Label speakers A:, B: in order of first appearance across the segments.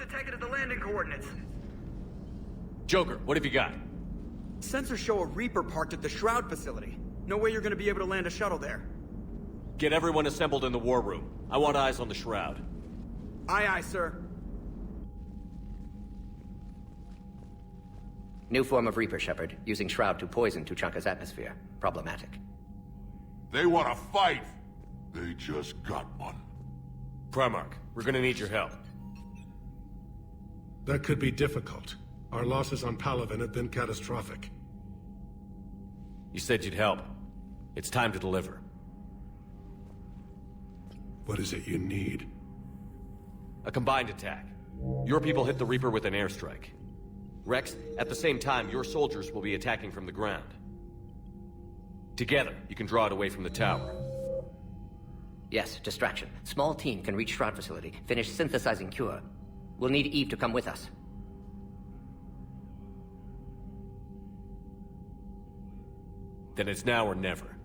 A: detected the landing coordinates.
B: Joker, what have you got?
A: Sensors show a Reaper parked at the Shroud facility. No way you're gonna be able to land a shuttle there.
B: Get everyone assembled in the war room. I want eyes on the Shroud.
A: Aye, aye, sir.
C: New form of Reaper, Shepard, using Shroud to poison Tuchanka's atmosphere. Problematic.
D: They want to fight! They just got one.
B: Primarch, we're gonna need your help.
E: That could be difficult. Our losses on Palaven have been catastrophic.
B: You said you'd help. It's time to deliver.
E: What is it you need?
B: A combined attack. Your people hit the Reaper with an airstrike. Rex, at the same time, your soldiers will be attacking from the ground. Together, you can draw it away from the tower.
C: Yes, distraction. Small team can reach Shroud facility, finish synthesizing Cure. We'll need Eve to come with us.
B: Then it's now or never.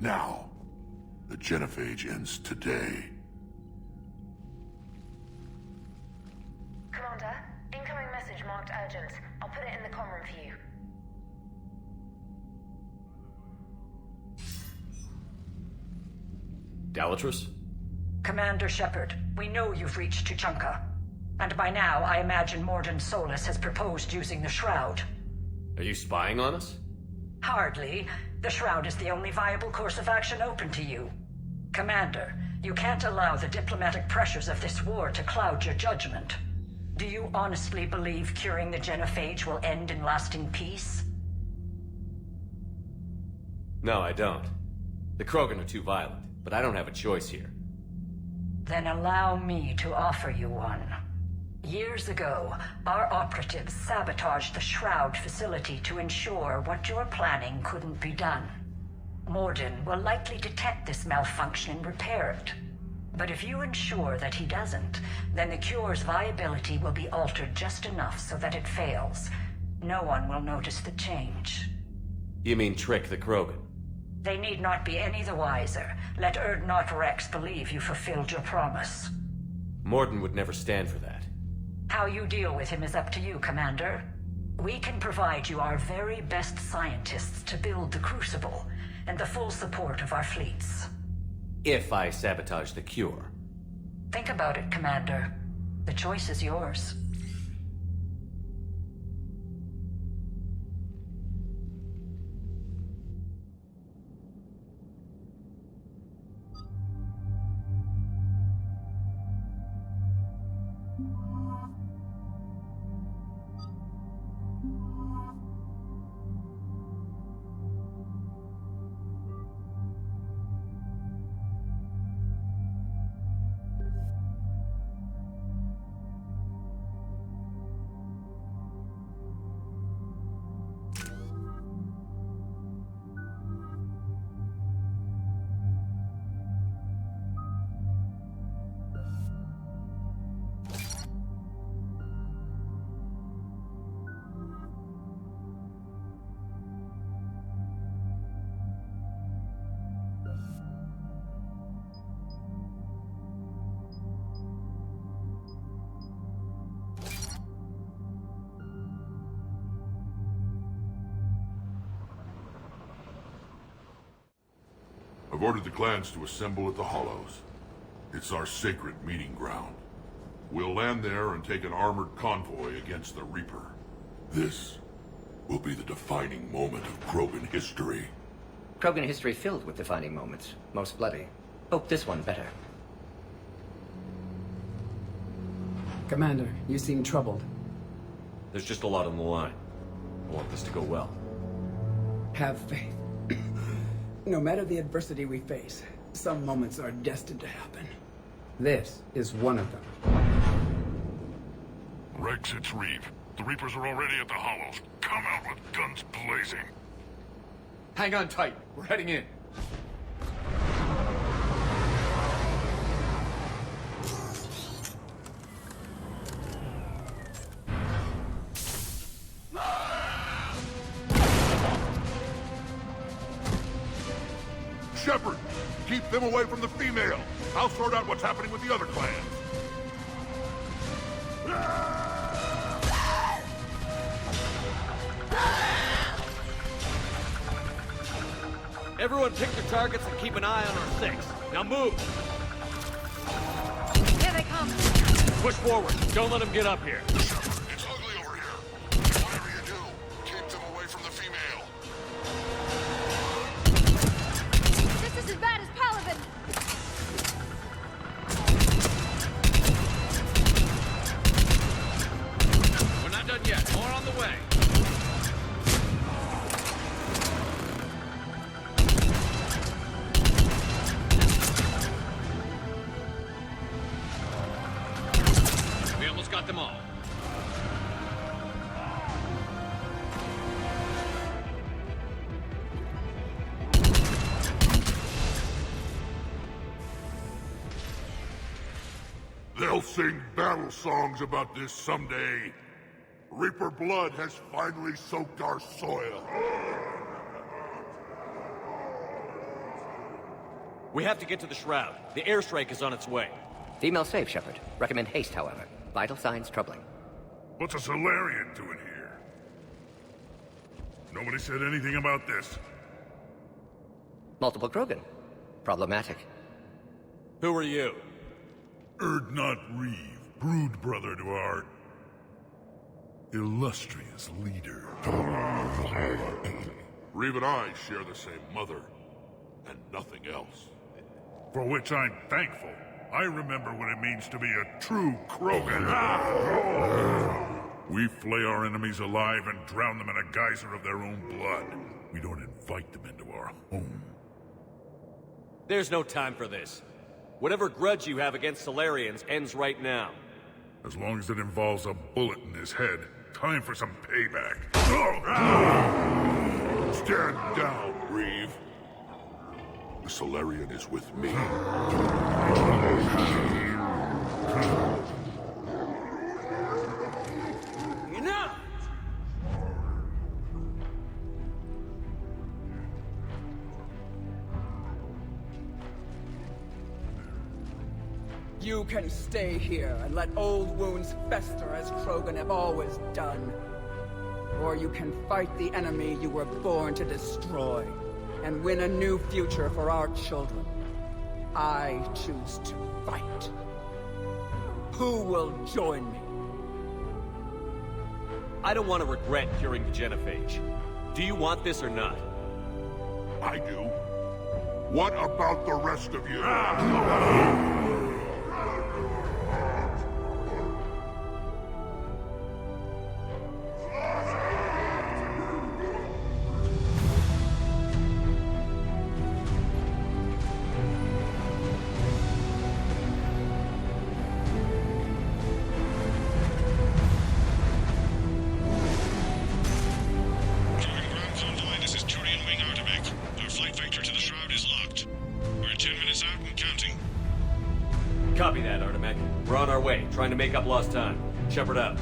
D: Now. The genophage ends today.
F: Commander, incoming message marked urgent. I'll put it in the comm room for you.
B: Dalatrus?
G: Commander Shepard, we know you've reached Tuchanka. And by now, I imagine Mordin Solus has proposed using the Shroud.
B: Are you spying on us?
G: Hardly. The Shroud is the only viable course of action open to you. Commander, you can't allow the diplomatic pressures of this war to cloud your judgment. Do you honestly believe curing the genophage will end in lasting peace?
B: No, I don't. The Krogan are too violent, but I don't have a choice here.
G: Then allow me to offer you one. Years ago, our operatives sabotaged the Shroud facility to ensure what you're planning couldn't be done. Mordin will likely detect this malfunction and repair it. But if you ensure that he doesn't, then the cure's viability will be altered just enough so that it fails. No one will notice the change.
B: You mean trick the Krogan?
G: They need not be any the wiser. Let Urdnot Rex believe you fulfilled your promise.
B: Mordin would never stand for that.
G: How you deal with him is up to you, Commander. We can provide you our very best scientists to build the Crucible, and the full support of our fleets.
B: If I sabotage the cure.
G: Think about it, Commander. The choice is yours.
D: I've ordered the clans to assemble at the Hollows. It's our sacred meeting ground. We'll land there and take an armored convoy against the Reaper. This will be the defining moment of Krogan history.
C: Krogan history filled with defining moments. Most bloody. Hope this one better.
H: Commander, you seem troubled.
B: There's just a lot on the line. I want this to go well.
H: Have faith. No matter the adversity we face, some moments are destined to happen. This is one of them.
D: Rex, it's Reeve. The Reapers are already at the Hollows. Come out with guns blazing.
I: Hang on tight. We're heading in.
D: Shepard, keep them away from the female. I'll sort out what's happening with the other clans.
B: Everyone pick their targets and keep an eye on our 6. Now move!
F: Here they come.
B: Push forward. Don't let them get up here.
D: It's ugly over here. Whatever you do, keep them away from the female.
F: This is as bad as Paladin.
B: We're not done yet. More on the way. We almost got them all.
D: They'll sing battle songs about this someday. Reaper blood has finally soaked our soil.
B: We have to get to the Shroud. The airstrike is on its way.
C: Female safe, Shepard. Recommend haste, however. Vital signs troubling.
D: What's a Solarian doing here? Nobody said anything about this.
C: Multiple Krogan. Problematic.
B: Who are you?
D: Erdnot Reeve, brood brother to our illustrious leader. Reeve and I share the same mother, and nothing else. For which I'm thankful. I remember what it means to be a true Krogan. We flay our enemies alive and drown them in a geyser of their own blood. We don't invite them into our home.
B: There's no time for this. Whatever grudge you have against Solarians ends right now.
D: As long as it involves a bullet in his head, time for some payback. Stand down, Reeve. The Solarian is with me.
A: Enough!
H: You can stay here and let old wounds fester as Krogan have always done. Or you can fight the enemy you were born to destroy and win a new future for our children. I choose to fight. Who will join me?
B: I don't want to regret curing the genophage. Do you want this or not?
D: I do. What about the rest of you?
J: This is Turian Wing Artivac. Our flight vector to the Shroud is locked. We're 10 minutes out and counting.
B: Copy that, Artemec. We're on our way, trying to make up lost time. Shepard out.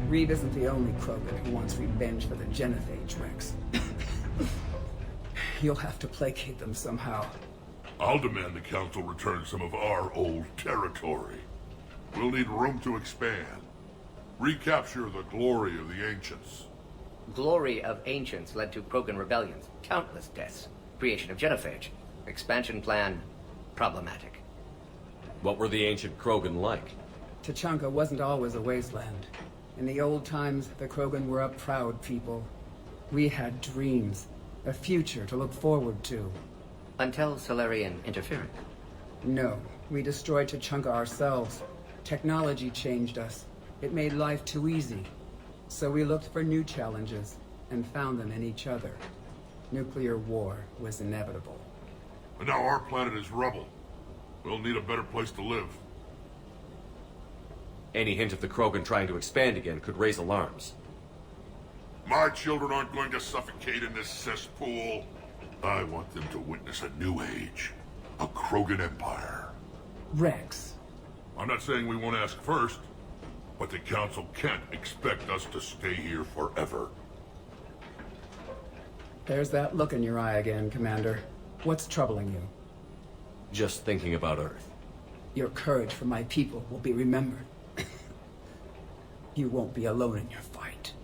H: Reeve isn't the only Krogan who wants revenge for the genophage, Rex. You'll have to placate them somehow.
D: I'll demand the Council return some of our old territory. We'll need room to expand. Recapture the glory of the Ancients.
C: Glory of Ancients led to Krogan rebellions, countless deaths, creation of genophage. Expansion plan, problematic.
B: What were the ancient Krogan like?
H: Tachanka wasn't always a wasteland. In the old times, the Krogan were a proud people. We had dreams, a future to look forward to.
C: Until Solarian interference.
H: No, we destroyed Tachanka ourselves. Technology changed us. It made life too easy. So we looked for new challenges, and found them in each other. Nuclear war was inevitable.
D: And now our planet is rubble. We'll need a better place to live.
B: Any hint of the Krogan trying to expand again could raise alarms.
D: My children aren't going to suffocate in this cesspool. I want them to witness a new age. A Krogan empire.
H: Rex.
D: I'm not saying we won't ask first, but the Council can't expect us to stay here forever.
H: There's that look in your eye again, Commander. What's troubling you?
B: Just thinking about Earth.
H: Your courage for my people will be remembered. You won't be alone in your fight.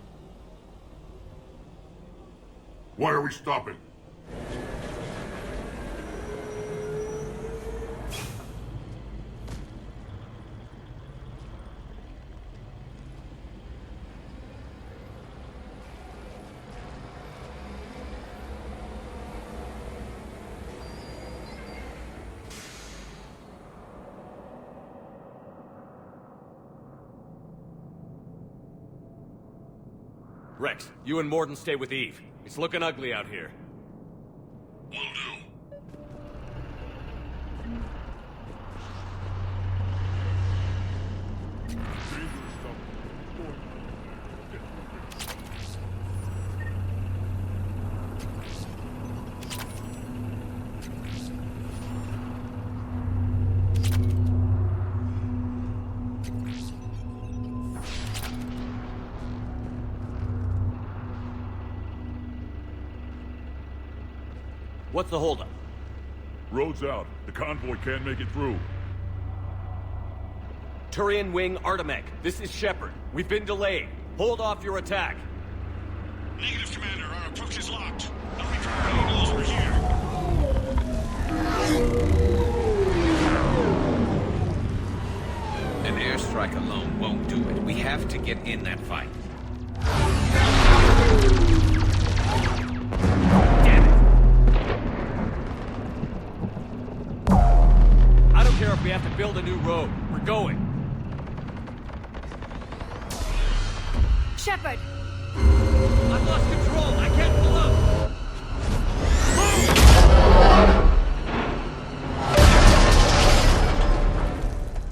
D: Why are we stopping?
B: Rex, you and Mordin stay with Eve. It's looking ugly out here.
D: Will do.
B: What's the holdup?
K: Road's out. The convoy can't make it through.
B: Turian Wing Artemek, this is Shepard. We've been delayed. Hold off your attack.
J: Negative, Commander. Our approach is locked. The Reaper already knows we're here.
L: An airstrike alone won't do it. We have to get in that fight.
B: Damn it! I don't care if we have to build a new road. We're going.
F: Shepard!
B: I've lost control. I can't pull up.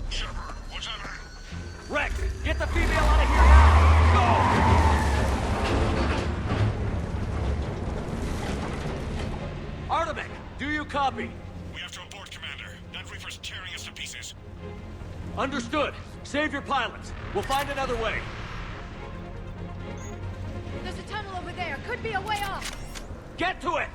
J: Shepard, what's happening?
B: Rex, get the female out of here now! Go! Artemek, do you copy?
J: We have to abort, Commander. That Reaper's tearing us to pieces.
B: Understood. Save your pilots. We'll find another way.
F: There's a tunnel over there. Could be a way off.
B: Get to it!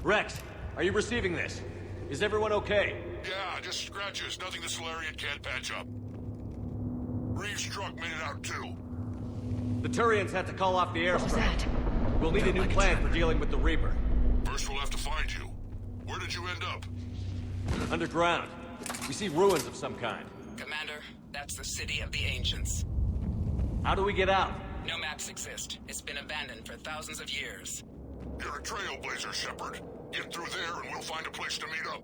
B: Rex, are you receiving this? Is everyone okay?
D: Yeah, just scratches. Nothing the Solarian can't patch up. Reeves' truck made it out too.
B: The Turians had to call off the
G: What was
B: airstrike.
G: that?
B: We'll need a new plan for dealing with the Reaper.
D: First we'll have to find you. Where did you end up?
B: Underground. We see ruins of some kind.
H: Commander, that's the City of the Ancients.
B: How do we get out?
H: No maps exist. It's been abandoned for thousands of years.
D: You're a trailblazer, Shepard. Get through there and we'll find a place to meet up.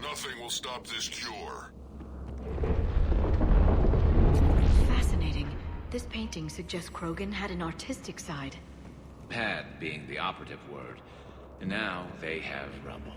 D: Nothing will stop this cure.
M: Fascinating. This painting suggests Krogan had an artistic side.
L: Had being the operative word. And now they have rubble.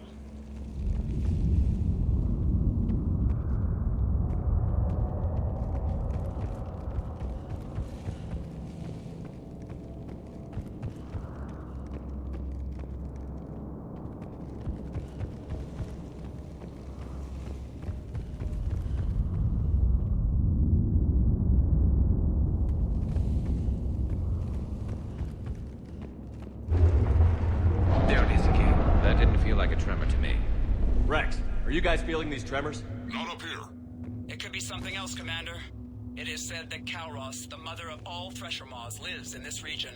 L: There it is again. That didn't feel like a tremor to me.
B: Rex, are you guys feeling these tremors?
D: Not up here.
H: It could be something else, Commander. It is said that Kalros, the mother of all Thresher Maws, lives in this region.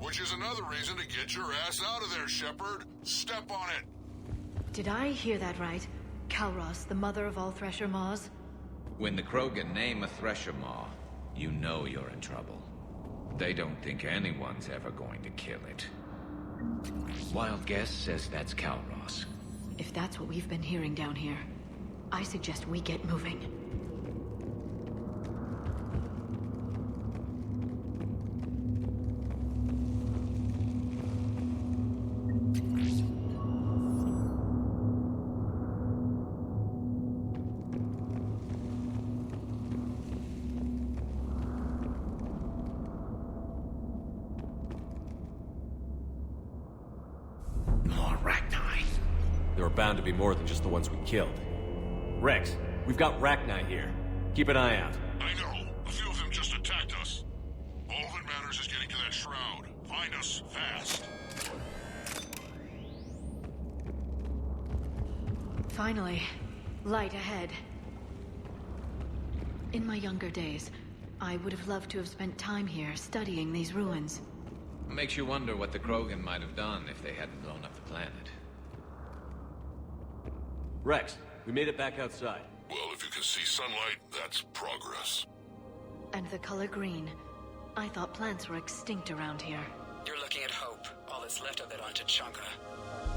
D: Which is another reason to get your ass out of there, Shepard. Step on it.
M: Did I hear that right? Kalros, the mother of all Thresher Maws?
L: When the Krogan name a Thresher Maw, you know you're in trouble. They don't think anyone's ever going to kill it. Wild guess says that's Kalros.
M: If that's what we've been hearing down here, I suggest we get moving.
L: More Rachni.
B: There are bound to be more than just the ones we killed. Rex, we've got Rachni here. Keep an eye out.
D: I know. A few of them just attacked us. All that matters is getting to that shroud. Find us fast.
M: Finally. Light ahead. In my younger days, I would have loved to have spent time here studying these ruins.
L: Makes you wonder what the Krogan might have done if they hadn't blown up the planet.
B: Rex, we made it back outside.
D: Well, if you can see sunlight, that's progress.
M: And the color green. I thought plants were extinct around here.
H: You're looking at hope, all that's left of it on Tuchanka.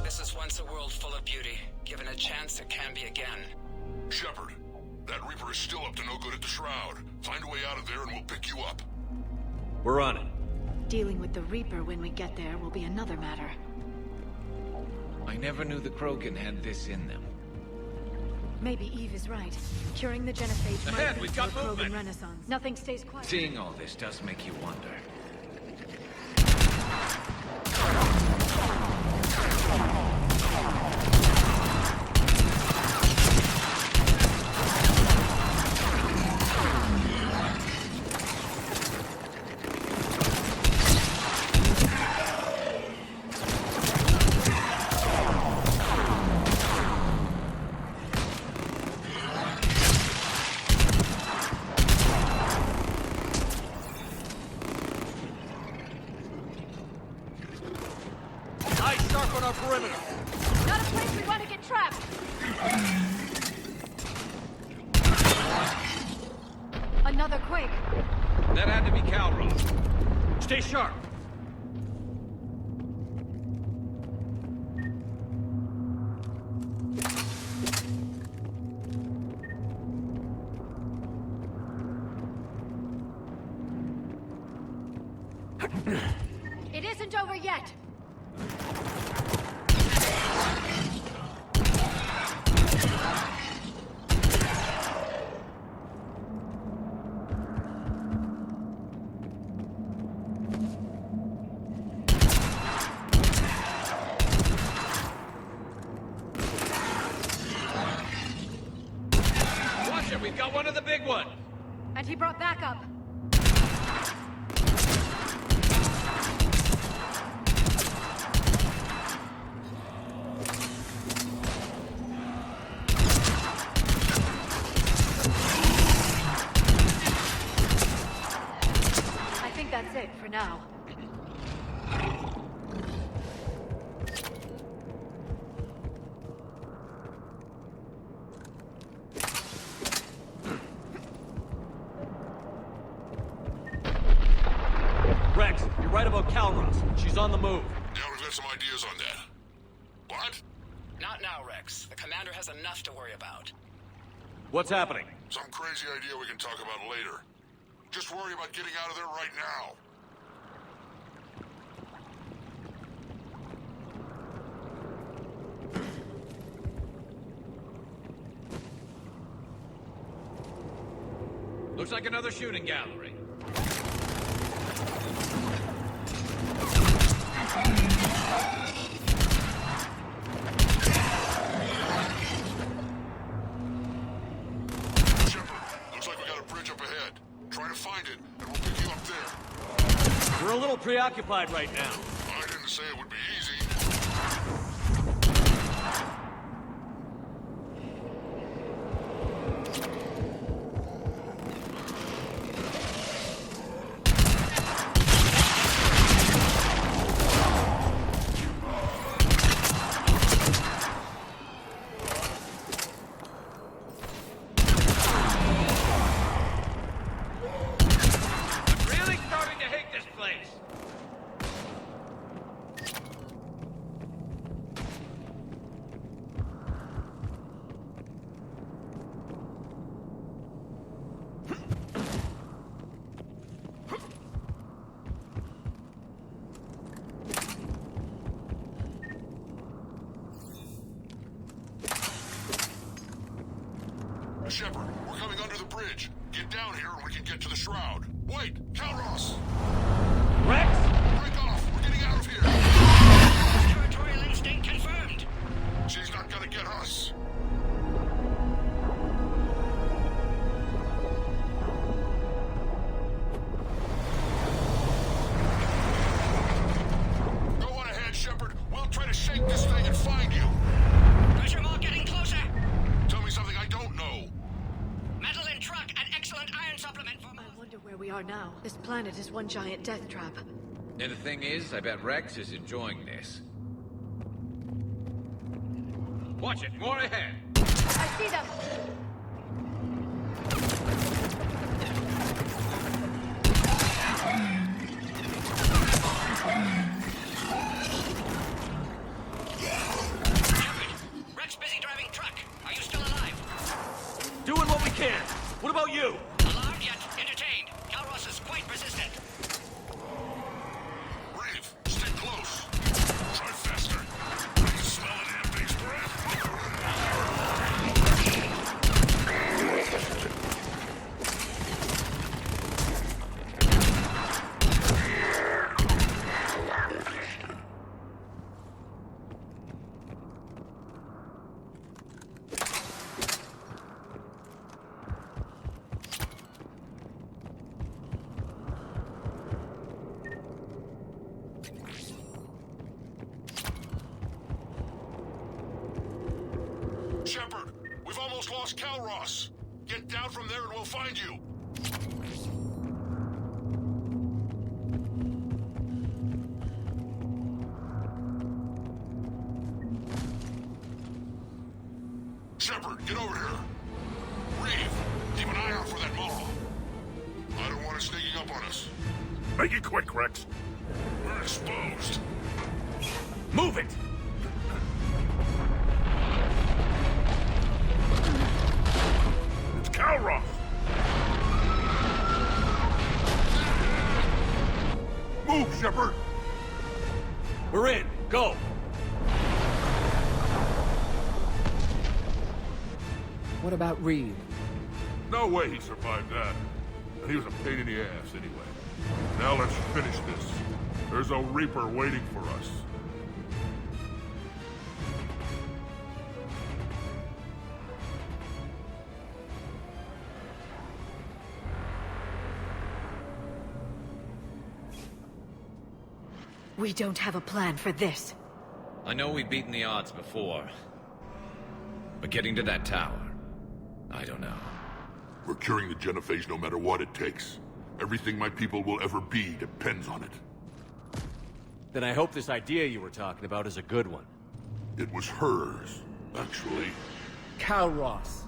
H: This is once a world full of beauty. Given a chance, it can be again.
D: Shepard, that Reaper is still up to no good at the Shroud. Find a way out of there and we'll pick you up.
B: We're on it.
M: Dealing with the Reaper when we get there will be another matter.
L: I never knew the Krogan had this in them.
M: Maybe Eve is right. Curing the genophage might
L: Ahead,
M: lead
L: we've
M: to
L: got
M: a Krogan
L: movement.
M: renaissance. Nothing stays quiet.
L: Seeing all this does make you wonder.
B: Eyes sharp on our perimeter.
M: Not a place we want to get trapped! Another quake!
L: That had to be Calros.
B: Stay sharp.
M: It isn't over yet!
L: Watch it, we've got one of the big ones.
M: And he brought backup! I think that's it for now.
B: Rex, you're right about Calros. She's on the move.
D: Yeah, we've got some ideas on that. What?
H: Not now, Rex. The commander has enough to worry about.
B: What's happening?
D: Some crazy idea we can talk about later. Just worry about getting out of there right now.
L: Looks like another shooting gallery.
D: Shepard, looks like we got a bridge up ahead. Try to find it, and we'll pick you up there.
B: We're a little preoccupied right now.
D: I didn't say it would be easy.
L: I'm really starting to hate this place.
D: Shepard, we're coming under the bridge. Get down here and we can get to the Shroud. Wait, Calros!
B: Rex?
D: Break off! We're getting out of here!
H: Territorial instinct confirmed!
D: She's not gonna get us! Go on ahead, Shepard. We'll try to shake this thing and find you.
H: Pressure mall getting closer!
M: wonder where we are now. This planet is one giant death trap.
L: And the thing is, I bet Rex is enjoying this. Watch it, more ahead!
M: I see them!
C: Rex busy driving truck. Are you still alive?
B: Doing what we can. What about you?
C: Alarmed yet entertained. Calros is quite persistent.
D: Reeve, stay close. Try faster. I can smell an ambulance breath. Shepard, we've almost lost Calros. Get down from there and we'll find you. Shepard, get over here. Reeve, keep an eye out for that Maw. I don't want it sneaking up on us.
K: Make it quick, Rex.
D: We're exposed.
B: Move it!
K: It's Calros!
D: Move, Shepard!
B: We're in. Go!
H: What about Reeve?
D: No way he survived that. And he was a pain in the ass anyway. Now let's finish this. There's a Reaper waiting for us.
M: We don't have a plan for this.
L: I know we've beaten the odds before. But getting to that tower, I don't know.
D: We're curing the genophage no matter what it takes. Everything my people will ever be depends on it.
B: Then I hope this idea you were talking about is a good one.
D: It was hers, actually.
H: Calros.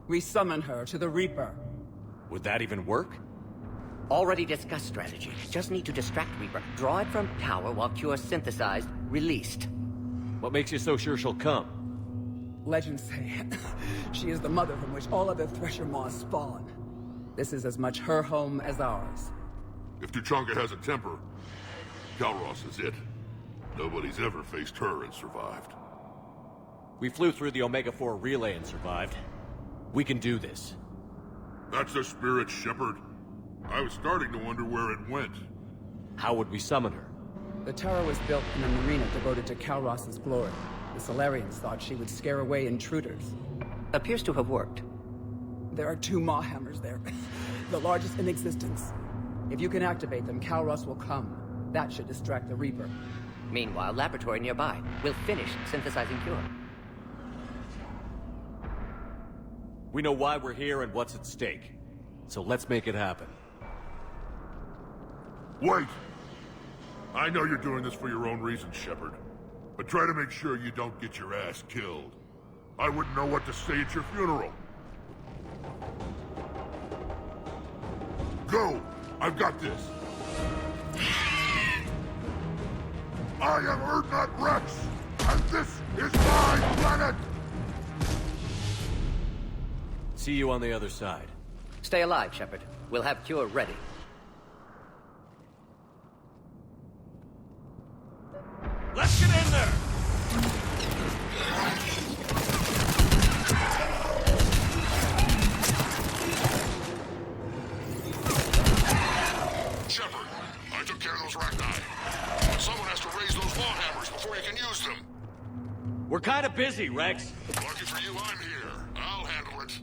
H: We summon her to the Reaper.
B: Would that even work?
C: Already discussed strategy. Just need to distract Reaper. Draw it from tower while Cure synthesized, released.
B: What makes you so sure she'll come?
H: Legends say she is the mother from which all other Thresher Maws spawn. This is as much her home as ours.
D: If Tuchanka has a temper, Calros is it. Nobody's ever faced her and survived.
B: We flew through the Omega-4 relay and survived. We can do this.
D: That's the spirit, Shepard. I was starting to wonder where it went.
B: How would we summon her?
H: The tower was built in a marina devoted to Calros' glory. The Solarians thought she would scare away intruders.
C: Appears to have worked.
H: There are 2 Maw hammers there. The largest in existence. If you can activate them, Calros will come. That should distract the Reaper.
C: Meanwhile, laboratory nearby. We'll finish synthesizing Cure.
B: We know why we're here and what's at stake. So let's make it happen.
D: Wait! I know you're doing this for your own reasons, Shepard. But try to make sure you don't get your ass killed. I wouldn't know what to say at your funeral. Go! I've got this. I am Urdnot Rex, and this is my planet!
B: See you on the other side.
C: Stay alive, Shepard. We'll have Cure ready.
B: Let's get in there!
D: Shepard, I took care of those Rachni. Someone has to raise those Maw hammers before you can use them.
B: We're kind of busy, Rex.
D: Lucky for you, I'm here. I'll handle it.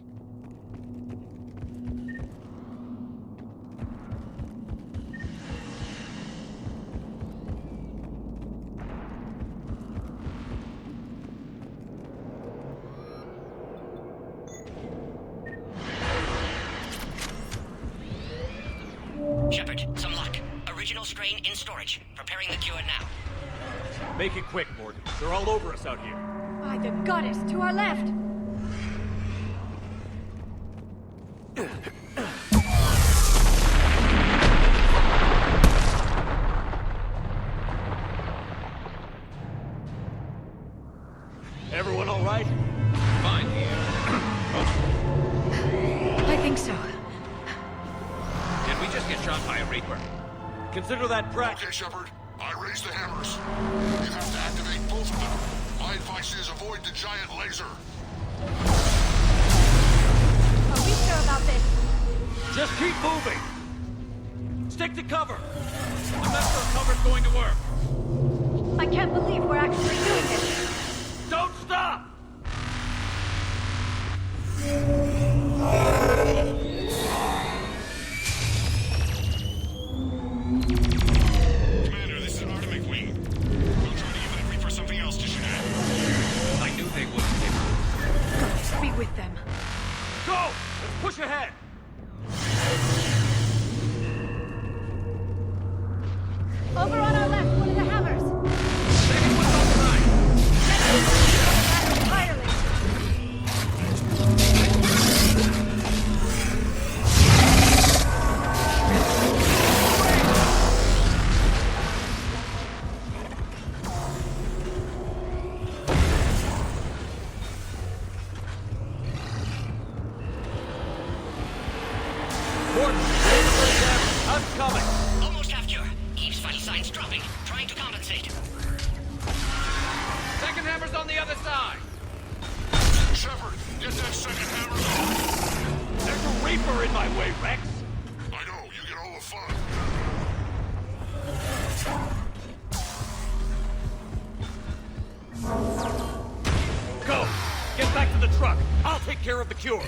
N: In storage. Preparing the cure now.
B: Make it quick, Morgan. They're all over us out here.
M: By the goddess, to our left!
B: Everyone all right?
L: Fine here.
M: I think so.
L: Did we just get shot by a Reaper?
B: Consider that practice.
D: Okay, Shepard. I raised the hammers. You have to activate both of them. My advice is avoid the giant laser.
M: Are we sure about this?
B: Just keep moving. Stick to cover. The Mesmer cover's going to work.
M: I can't believe we're actually doing this.
B: Don't stop!
J: Commander, this is Artemis Wing. We'll try to give that Reaper something else to shoot at.
L: I knew they wouldn't.
M: Gotta be with them.
B: Go! Let's push ahead!
M: Over on our left, one of the hammers.
L: Second one's on the right.
M: Entirely.
B: Morton, I'm coming.
N: Almost half cure. Eve's vital signs dropping. Trying to compensate.
L: Second hammer's on the other side.
D: Shepard, get that second hammer going.
B: There's a Reaper in my way, Rex.
D: I know, you get all the fun.
B: Go! Get back to the truck. I'll take care of the cure.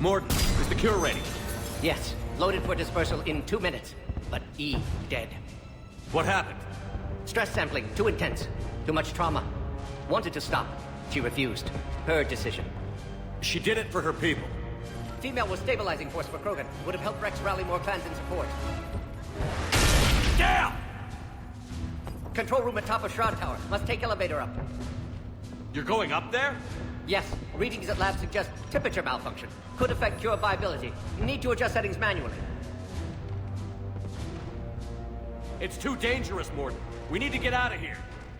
B: Morton, is the cure ready?
C: Yes, loaded for dispersal in 2 minutes. But Eve dead.
B: What happened?
C: Stress sampling, too intense. Too much trauma. Wanted to stop. She refused. Her decision.
B: She did it for her people.
C: Female was stabilizing force for Krogan. Would have helped Rex rally more clans in support.
B: Damn!
C: Control room at top of Shroud Tower. Must take elevator up.
B: You're going up there?
C: Yes. Readings at lab suggest temperature malfunction. Could affect cure viability. Need to adjust settings manually.
B: It's too dangerous, Morton. We need to get out of here.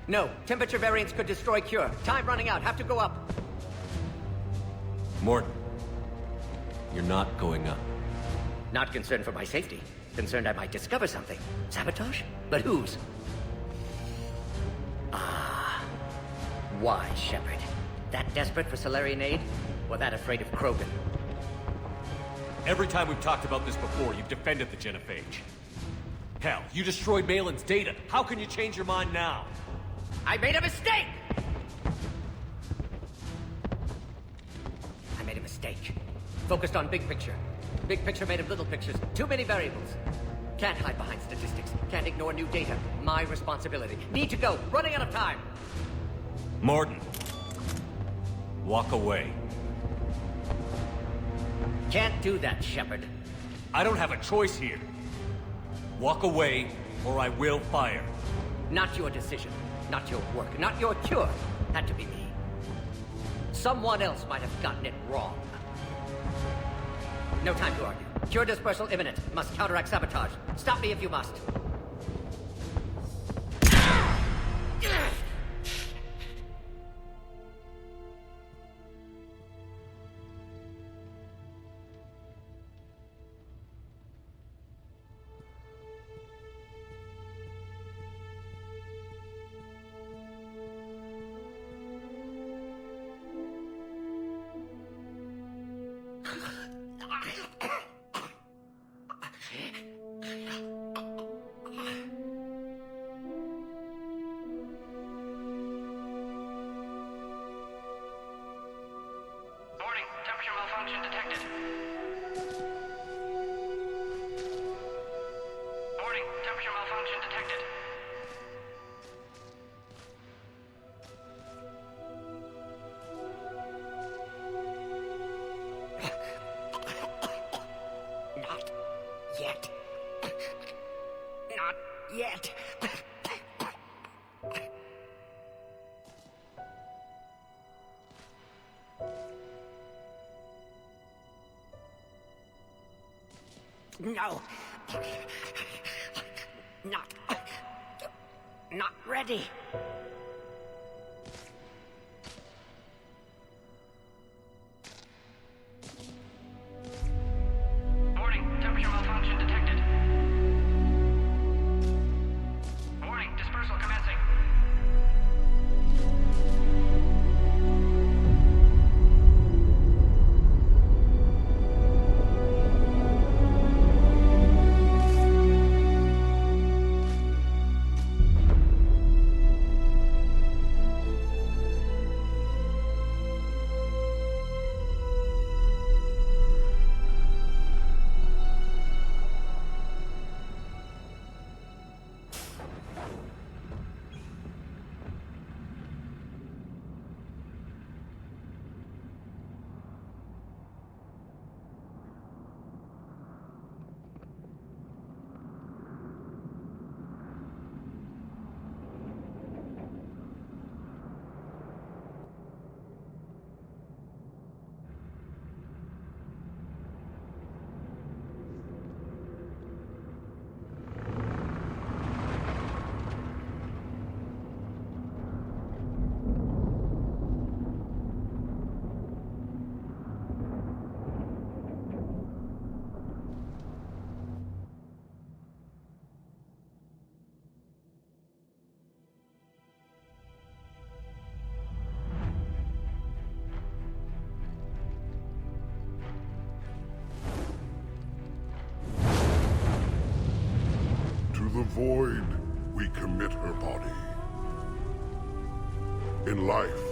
C: No. Temperature variance could destroy cure. Time running out. Have to go up.
B: Morton, you're not going up.
C: Not concerned for my safety. Concerned I might discover something. Sabotage? But whose? Ah. Why, Shepard? That desperate for Salarian aid? Or that afraid of Krogan?
B: Every time we've talked about this before, you've defended the Genophage. Hell, you destroyed Malin's data. How can you change your mind now?
C: I made a mistake! I made a mistake. Focused on big picture. Big picture made of little pictures. Too many variables. Can't hide behind statistics. Can't ignore new data. My responsibility. Need to go. Running out of time.
O: Mordin. Walk away.
C: Can't do that, Shepard.
O: I don't have a choice here. Walk away, or I will fire.
C: Not your decision. Not your work. Not your cure. Had to be me. Someone else might have gotten it wrong. No time to argue. Cure dispersal imminent. Must counteract sabotage. Stop me if you must.
N: Warning, temperature malfunction detected. Warning, temperature malfunction detected.
C: Not yet. Not yet. No. Not ready.
N: Warning, temperature malfunction detected. Warning, dispersal commencing.
D: To the void, we commit her body. In life,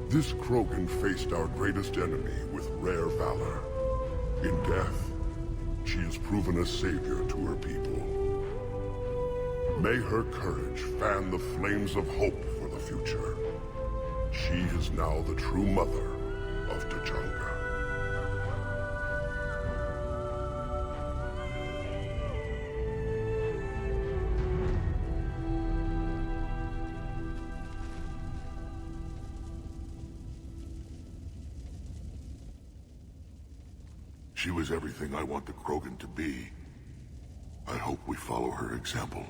D: this Krogan faced our greatest enemy with rare valor. In death, she has proven a savior to her people. May her courage fan the flames of hope for the future. She is now the true mother of Tuchanka. She was everything I want the Krogan to be. I hope we follow her example.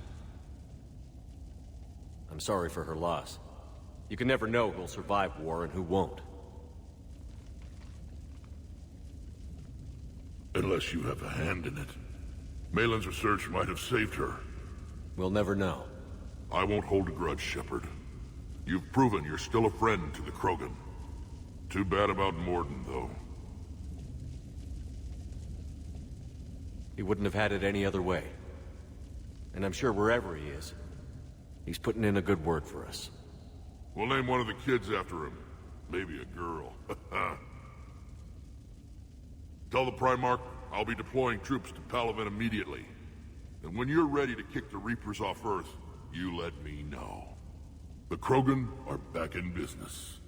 B: I'm sorry for her loss. You can never know who'll survive war and who won't.
D: Unless you have a hand in it. Malin's research might have saved her.
B: We'll never know.
D: I won't hold a grudge, Shepard. You've proven you're still a friend to the Krogan. Too bad about Mordin, though.
B: He wouldn't have had it any other way. And I'm sure wherever he is, he's putting in a good word for us.
D: We'll name one of the kids after him. Maybe a girl. Tell the Primarch I'll be deploying troops to Palaven immediately. And when you're ready to kick the Reapers off Earth, you let me know. The Krogan are back in business.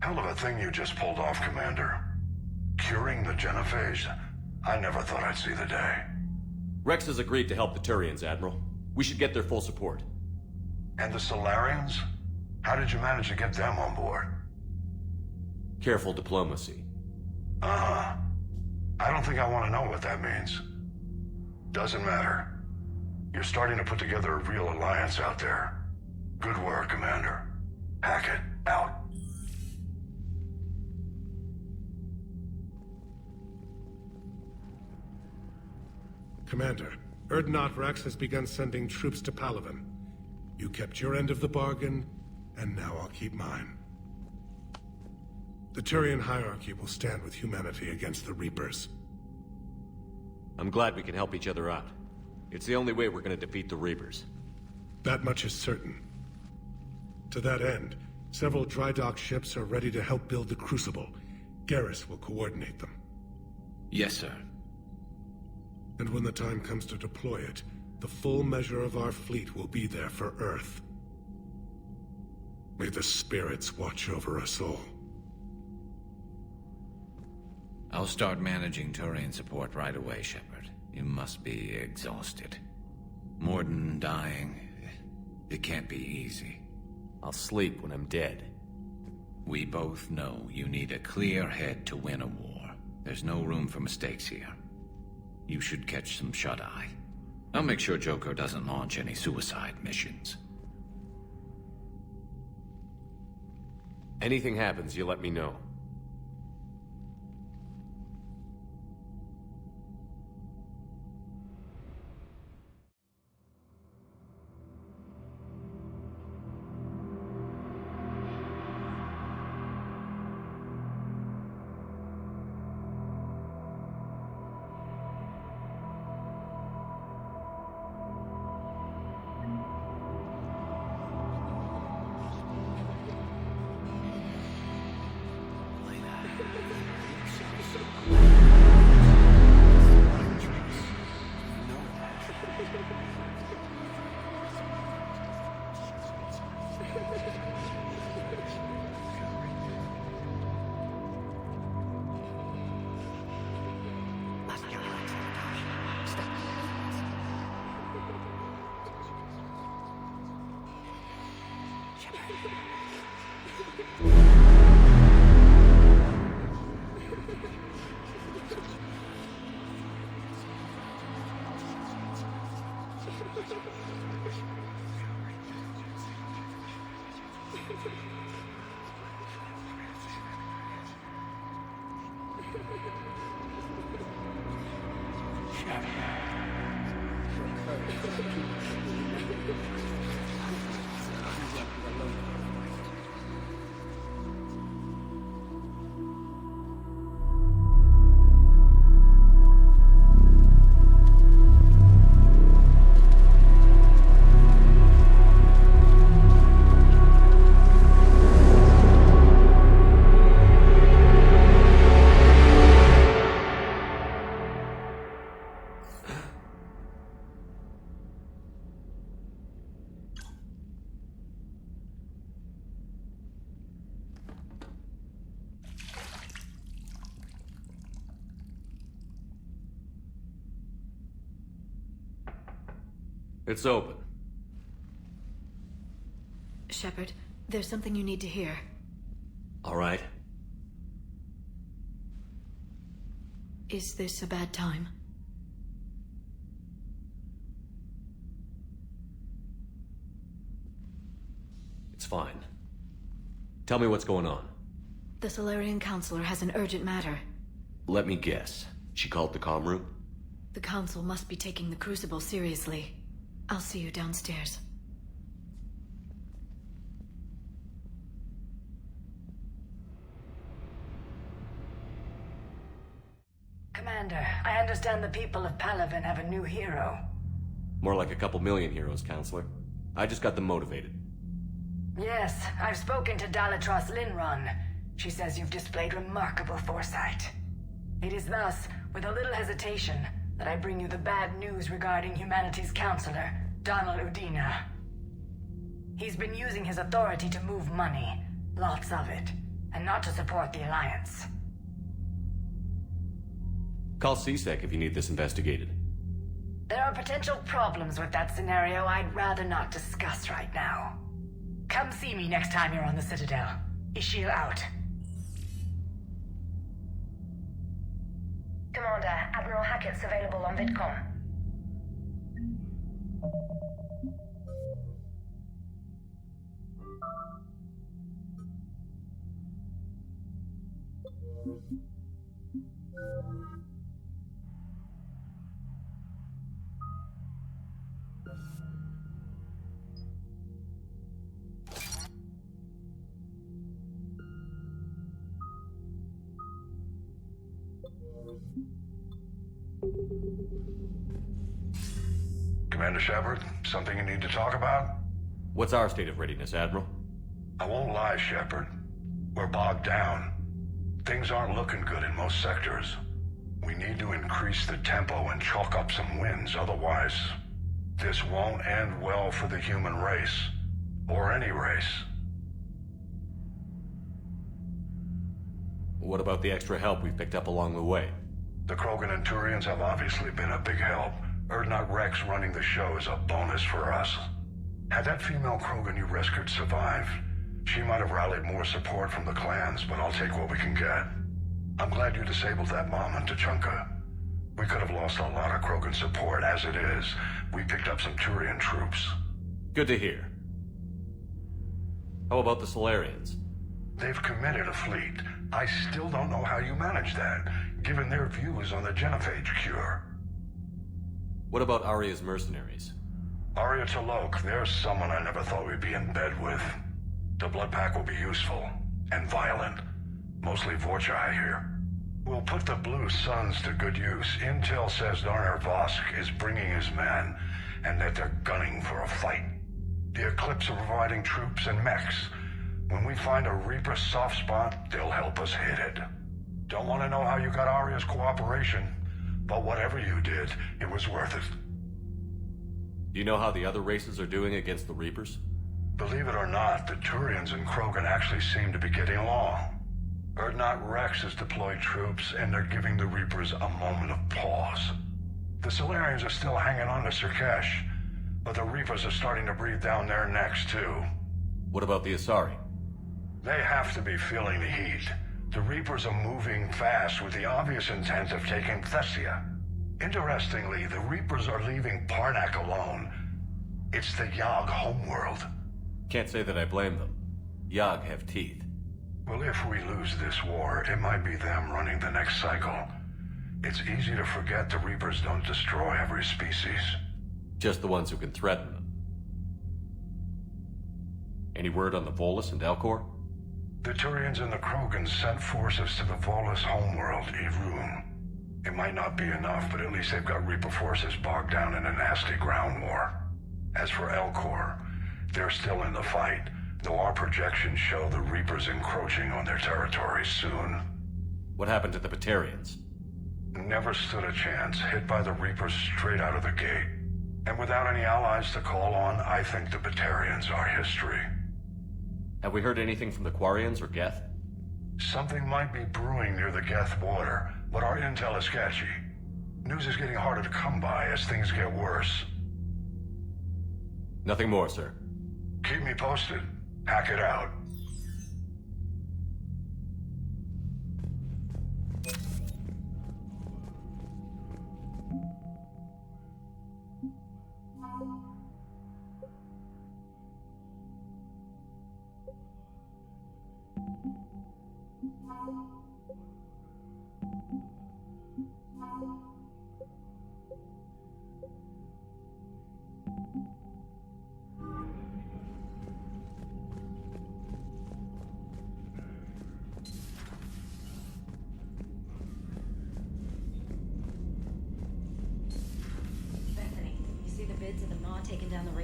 P: Hell of a thing you just pulled off, Commander. Curing the Genophage. I never thought I'd see the day.
B: Rex has agreed to help the Turians, Admiral. We should get their full support.
P: And the Solarians? How did you manage to get them on board?
B: Careful diplomacy.
P: Uh-huh. I don't think I want to know what that means. Doesn't matter. You're starting to put together a real alliance out there. Good work, Commander. Hackett, out.
E: Commander, Urdnot Rex has begun sending troops to Palaven. You kept your end of the bargain, and now I'll keep mine. The Turian hierarchy will stand with humanity against the Reapers.
B: I'm glad we can help each other out. It's the only way we're gonna defeat the Reapers.
E: That much is certain. To that end, several dry dock ships are ready to help build the Crucible. Garrus will coordinate them.
L: Yes, sir.
E: And when the time comes to deploy it, the full measure of our fleet will be there for Earth. May the spirits watch over us all.
L: I'll start managing Turian support right away, Shepard. You must be exhausted. Mordin dying. It can't be easy.
B: I'll sleep when I'm dead.
L: We both know you need a clear head to win a war. There's no room for mistakes here. You should catch some shut-eye. I'll make sure Joker doesn't launch any suicide missions.
B: Anything happens, you let me know. It's open.
M: Shepard, there's something you need to hear.
B: All right.
M: Is this a bad time?
B: It's fine. Tell me what's going on.
M: The Solarian Counselor has an urgent matter.
B: Let me guess. She called the comm room?
M: The Council must be taking the Crucible seriously. I'll see you downstairs.
G: Commander, I understand the people of Palaven have a new hero.
B: More like a couple million heroes, Counselor. I just got them motivated.
G: Yes, I've spoken to Dalatros Linron. She says you've displayed remarkable foresight. It is thus, with a little hesitation, that I bring you the bad news regarding humanity's counselor, Donald Udina. He's been using his authority to move money, lots of it, and not to support the Alliance.
B: Call CSEC if you need this investigated.
G: There are potential problems with that scenario I'd rather not discuss right now. Come see me next time you're on the Citadel. Ishil out.
F: Commander, Admiral Hackett's available on VidCom.
P: Commander Shepard, something you need to talk about?
B: What's our state of readiness, Admiral?
P: I won't lie, Shepard. We're bogged down. Things aren't looking good in most sectors. We need to increase the tempo and chalk up some wins, otherwise this won't end well for the human race. Or any race.
B: What about the extra help we've picked up along the way?
P: The Krogan and Turians have obviously been a big help. Urdnot Rex running the show is a bonus for us. Had that female Krogan you rescued survived, she might have rallied more support from the clans, but I'll take what we can get. I'm glad you disabled that bomb on Tuchanka. We could have lost a lot of Krogan support. As it is, we picked up some Turian troops.
B: Good to hear. How about the Solarians?
P: They've committed a fleet. I still don't know how you manage that, given their views on the genophage cure.
B: What about Arya's mercenaries?
P: Arya T'Loak, there's someone I never thought we'd be in bed with. The Blood Pack will be useful, and violent. Mostly Vorcha, I hear. We'll put the Blue Suns to good use. Intel says Darner Vosk is bringing his men, and that they're gunning for a fight. The Eclipse are providing troops and mechs. When we find a Reaper soft spot, they'll help us hit it. Don't want to know how you got Arya's cooperation, but whatever you did, it was worth it.
B: Do you know how the other races are doing against the Reapers?
P: Believe it or not, the Turians and Krogan actually seem to be getting along. Urdnot Rex has deployed troops, and they're giving the Reapers a moment of pause. The Solarians are still hanging on to Surkesh, but the Reapers are starting to breathe down their necks, too.
B: What about the Asari?
P: They have to be feeling the heat. The Reapers are moving fast with the obvious intent of taking Thessia. Interestingly, the Reapers are leaving Parnak alone. It's the Yogg homeworld.
B: Can't say that I blame them. Yogg have teeth.
P: Well, if we lose this war, it might be them running the next cycle. It's easy to forget the Reapers don't destroy every species.
B: Just the ones who can threaten them. Any word on the Volus and Elcor?
P: The Turians and the Krogans sent forces to the Volus homeworld, Irun. It might not be enough, but at least they've got Reaper forces bogged down in a nasty ground war. As for Elcor, they're still in the fight, though our projections show the Reapers encroaching on their territory soon.
B: What happened to the Batarians?
P: Never stood a chance, hit by the Reapers straight out of the gate. And without any allies to call on, I think the Batarians are history.
B: Have we heard anything from the Quarians or Geth?
P: Something might be brewing near the Geth border, but our intel is sketchy. News is getting harder to come by as things get worse.
B: Nothing more, sir.
P: Keep me posted. Hack it out.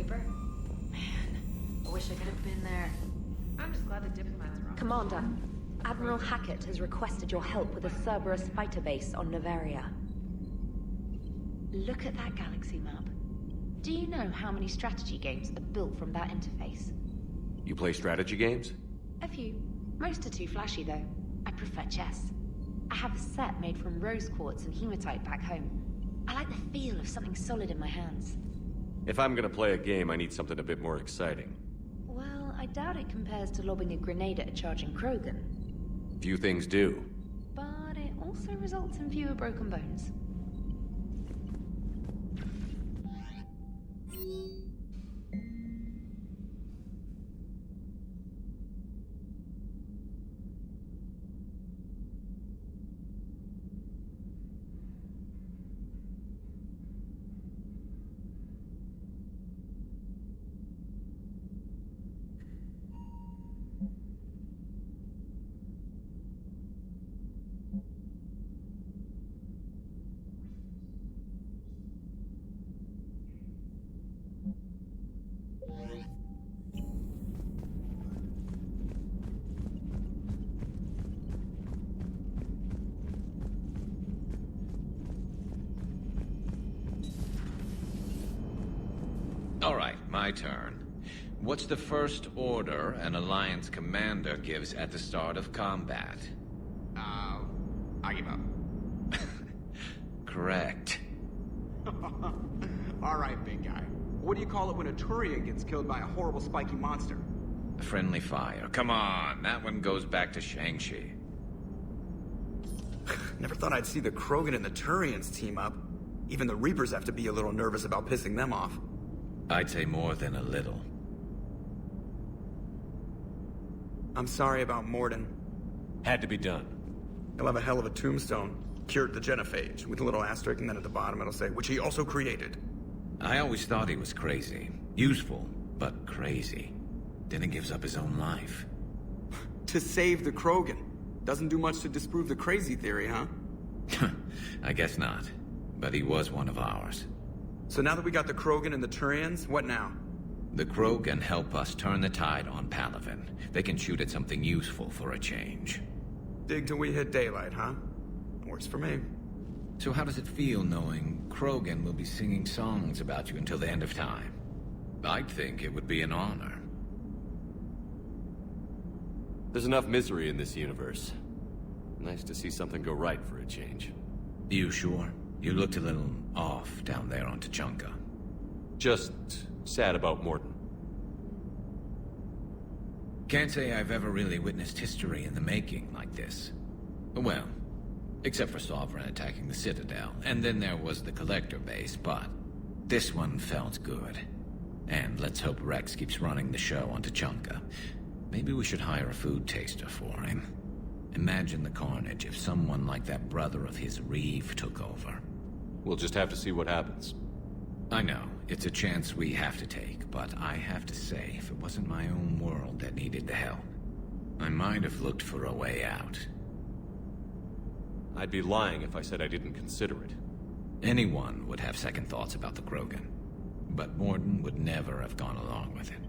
M: Reaper? Man, I wish I could have been there.
Q: I'm just glad the diplomats are off.
R: Commander, Admiral Hackett has requested your help with a Cerberus fighter base on Noveria. Look at that galaxy map. Do you know how many strategy games are built from that interface?
B: You play strategy games?
R: A few. Most are too flashy, though. I prefer chess. I have a set made from rose quartz and hematite back home. I like the feel of something solid in my hands.
B: If I'm gonna play a game, I need something a bit more exciting.
R: Well, I doubt it compares to lobbing a grenade at a charging Krogan.
B: Few things do.
R: But it also results in fewer broken bones.
L: All right, my turn. What's the first order an Alliance commander gives at the start of combat?
A: I give up.
L: Correct.
A: All right, big guy. What do you call it when a Turian gets killed by a horrible spiky monster?
L: Friendly fire. Come on, that one goes back to Shang-Chi.
A: Never thought I'd see the Krogan and the Turians team up. Even the Reapers have to be a little nervous about pissing them off.
L: I'd say more than a little.
A: I'm sorry about Morden.
B: Had to be done.
A: He'll have a hell of a tombstone. Cured the genophage, with a little asterisk, and then at the bottom it'll say, which he also created.
L: I always thought he was crazy. Useful, but crazy. Then he gives up his own life.
A: To save the Krogan. Doesn't do much to disprove the crazy theory, huh?
L: I guess not. But he was one of ours.
A: So now that we got the Krogan and the Turians, what now?
L: The Krogan help us turn the tide on Palaven. They can shoot at something useful for a change.
A: Dig till we hit daylight, huh? Works for me.
L: So how does it feel knowing Krogan will be singing songs about you until the end of time? I'd think it would be an honor.
B: There's enough misery in this universe. Nice to see something go right for a change.
L: You sure? You looked a little off down there on Tuchanka.
B: Just sad about Morden.
L: Can't say I've ever really witnessed history in the making like this. Well, except for Sovereign attacking the Citadel, and then there was the Collector base, but this one felt good. And let's hope Rex keeps running the show on Tuchanka. Maybe we should hire a food taster for him. Imagine the carnage if someone like that brother of his, Reeve, took over.
B: We'll just have to see what happens.
L: I know, it's a chance we have to take, but I have to say, if it wasn't my own world that needed the help, I might have looked for a way out.
B: I'd be lying if I said I didn't consider it.
L: Anyone would have second thoughts about the Krogan, but Morden would never have gone along with it.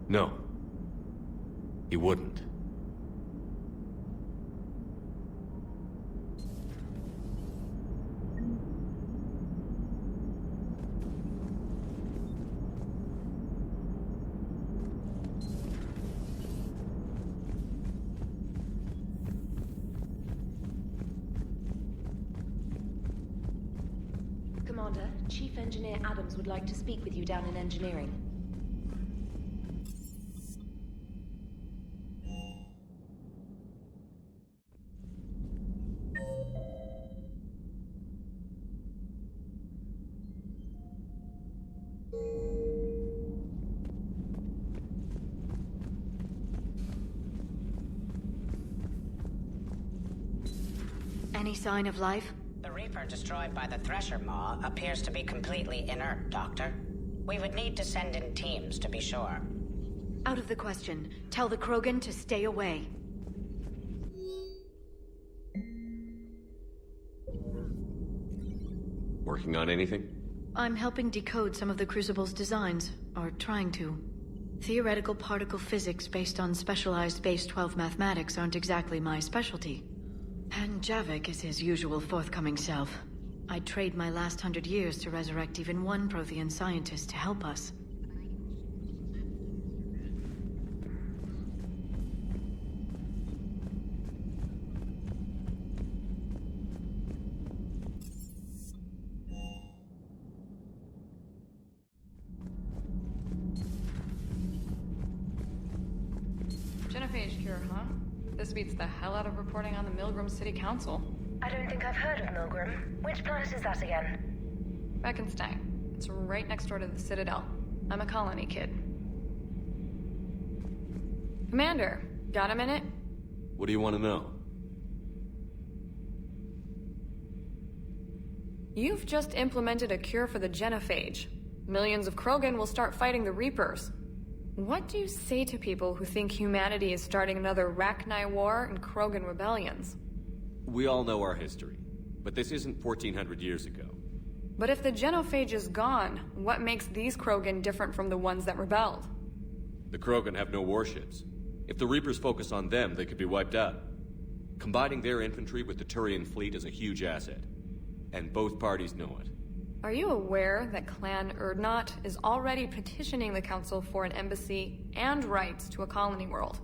B: No. He wouldn't.
R: Commander, Chief Engineer Adams would like to speak with you down in engineering.
M: Any sign of life?
N: The Reaper destroyed by the Thresher Maw appears to be completely inert, Doctor. We would need to send in teams to be sure.
M: Out of the question. Tell the Krogan to stay away.
B: Working on anything?
M: I'm helping decode some of the Crucible's designs. or trying to. Theoretical particle physics based on specialized base 12 mathematics aren't exactly my specialty. And Javik is his usual forthcoming self. I'd trade my last 100 years to resurrect even one Prothean scientist to help us.
Q: Genophage cure, huh? This beats the hell out of reporting on the Milgram City Council.
F: I don't think I've heard of Milgram. Which planet is that again?
Q: Beckenstein. It's right next door to the Citadel. I'm a colony kid. Commander, got a minute?
B: What do you want to know?
Q: You've just implemented a cure for the genophage. Millions of Krogan will start fighting the Reapers. What do you say to people who think humanity is starting another Rachni War and Krogan rebellions?
B: We all know our history, but this isn't 1400 years ago.
Q: But if the genophage is gone, what makes these Krogan different from the ones that rebelled?
B: The Krogan have no warships. If the Reapers focus on them, they could be wiped out. Combining their infantry with the Turian fleet is a huge asset, and both parties know it.
Q: Are you aware that Clan Urdnot is already petitioning the Council for an embassy and rights to a colony world?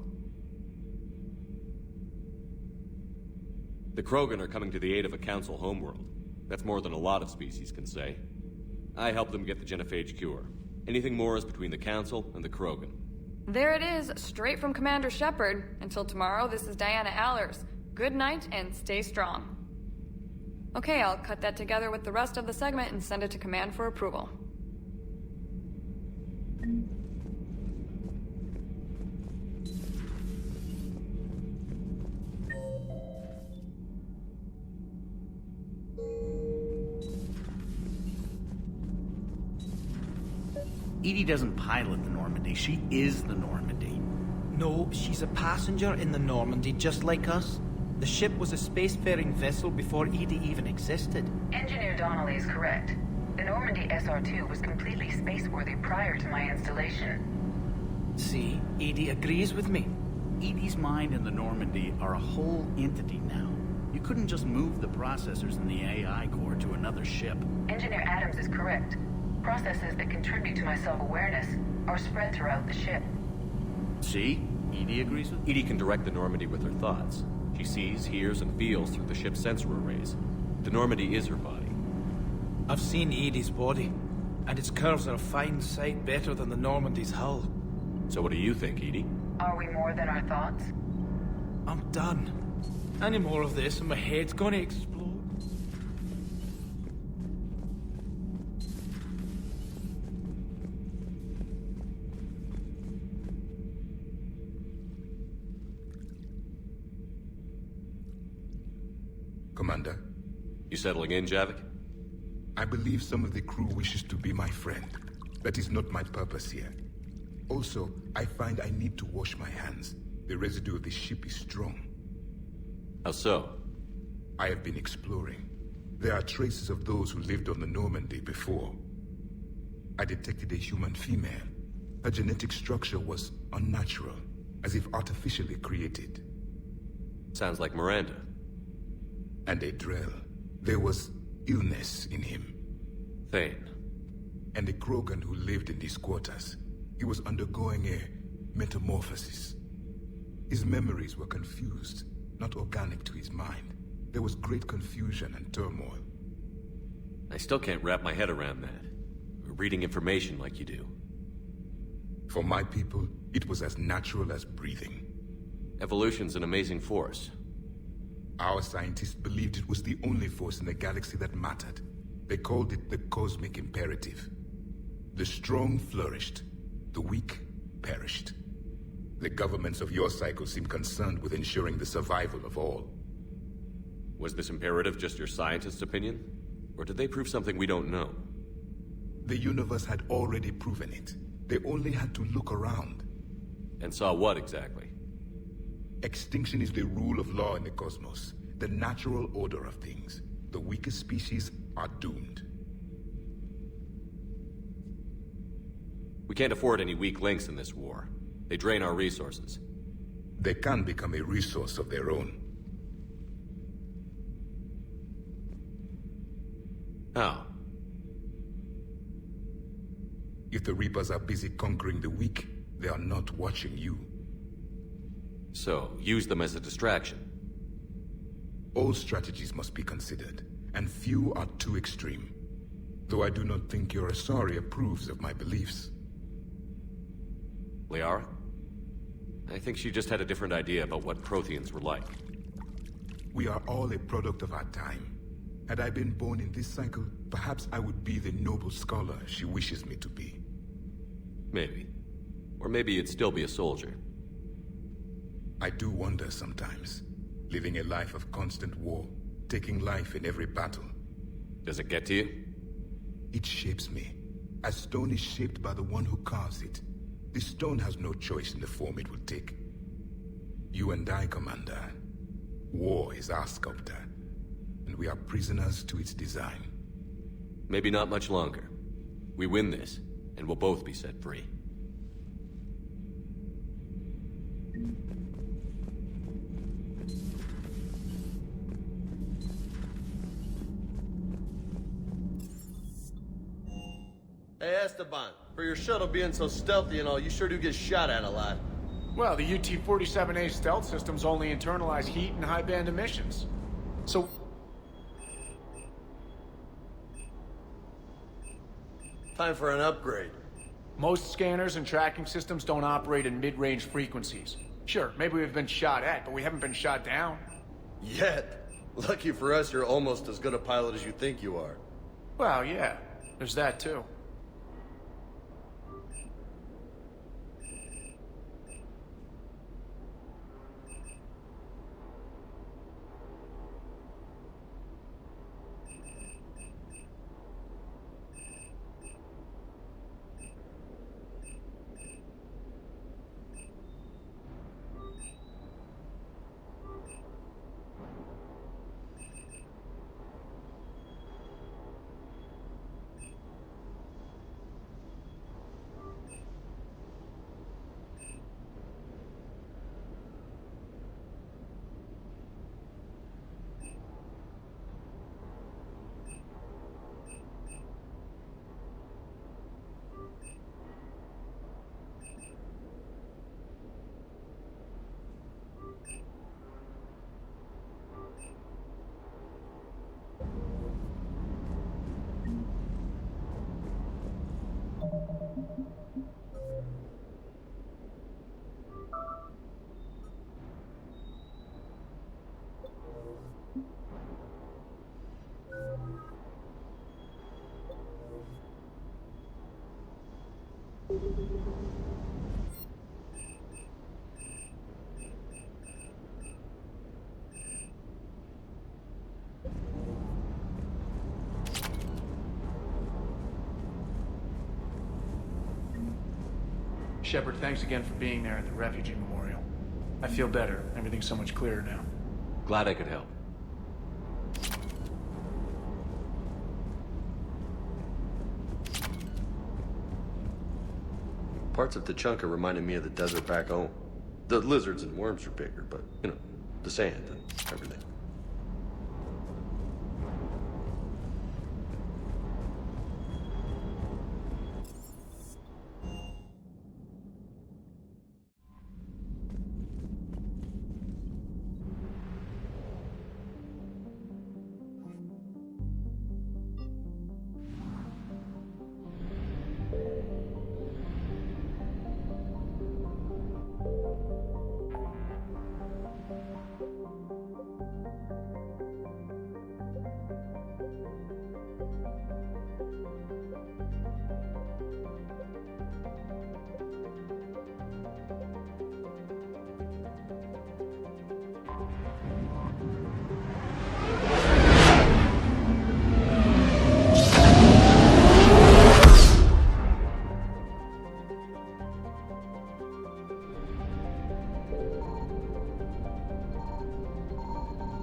B: The Krogan are coming to the aid of a Council homeworld. That's more than a lot of species can say. I helped them get the genophage cure. Anything more is between the Council and the Krogan.
Q: There it is, straight from Commander Shepard. Until tomorrow, this is Diana Allers. Good night and stay strong. Okay, I'll cut that together with the rest of the segment and send it to Command for approval.
S: EDI doesn't pilot the Normandy, she is the Normandy.
T: No, she's a passenger in the Normandy, just like us. The ship was a spacefaring vessel before EDI even existed.
U: Engineer Donnelly is correct. The Normandy SR-2 was completely spaceworthy prior to my installation.
T: See, EDI agrees with me.
S: EDI's mind and the Normandy are a whole entity now. You couldn't just move the processors in the AI core to another ship.
U: Engineer Adams is correct. Processes that contribute to my self-awareness are spread throughout the ship.
S: See? EDI agrees with me.
B: EDI can direct the Normandy with her thoughts. She sees, hears, and feels through the ship's sensor arrays. The Normandy is her body.
T: I've seen EDI's body, and its curves are a fine sight better than the Normandy's hull.
B: So what do you think, EDI?
U: Are we more than our thoughts?
T: I'm done. Any more of this and my head's gonna explode.
V: Commander.
B: You settling in, Javik?
V: I believe some of the crew wishes to be my friend. That is not my purpose here. Also, I find I need to wash my hands. The residue of the ship is strong.
B: How so?
V: I have been exploring. There are traces of those who lived on the Normandy before. I detected a human female. Her genetic structure was unnatural, as if artificially created.
B: Sounds like Miranda.
V: And a Drell. There was illness in him.
B: Thane.
V: And a Krogan who lived in these quarters. He was undergoing a metamorphosis. His memories were confused, not organic to his mind. There was great confusion and turmoil.
B: I still can't wrap my head around that. Reading information like you do.
V: For my people, it was as natural as breathing.
B: Evolution's an amazing force.
V: Our scientists believed it was the only force in the galaxy that mattered. They called it the cosmic imperative. The strong flourished, the weak perished. The governments of your cycle seem concerned with ensuring the survival of all.
B: Was this imperative just your scientist's opinion? Or did they prove something we don't know?
V: The universe had already proven it. They only had to look around.
B: And saw what exactly?
V: Extinction is the rule of law in the cosmos, the natural order of things. The weakest species are doomed.
B: We can't afford any weak links in this war. They drain our resources.
V: They can become a resource of their own.
B: How?
V: If the Reapers are busy conquering the weak, they are not watching you.
B: So, use them as a distraction.
V: All strategies must be considered, and few are too extreme. Though I do not think your Asari approves of my beliefs.
B: Liara? I think she just had a different idea about what Protheans were like.
V: We are all a product of our time. Had I been born in this cycle, perhaps I would be the noble scholar she wishes me to be.
B: Maybe. Or maybe you'd still be a soldier.
V: I do wonder sometimes, living a life of constant war, taking life in every battle.
B: Does it get to you?
V: It shapes me, as stone is shaped by the one who carves it. The stone has no choice in the form it will take. You and I, Commander. War is our sculptor, and we are prisoners to its design.
B: Maybe not much longer. We win this, and we'll both be set free.
I: Hey, Esteban, for your shuttle being so stealthy and all, you sure do get shot at a lot.
K: Well, the UT-47A stealth systems only internalize heat and high-band emissions. So...
I: Time for an upgrade.
K: Most scanners and tracking systems don't operate in mid-range frequencies. Sure, maybe we've been shot at, but we haven't been shot down.
I: Yet. Lucky for us, you're almost as good a pilot as you think you are.
K: Well, yeah. There's that, too. Shepard, thanks again for being there at the Refugee Memorial. I feel better. Everything's so much clearer now.
B: Glad I could help.
I: Parts of Tuchanka reminded me of the desert back home. The lizards and worms are bigger, but, you know, the sand and everything.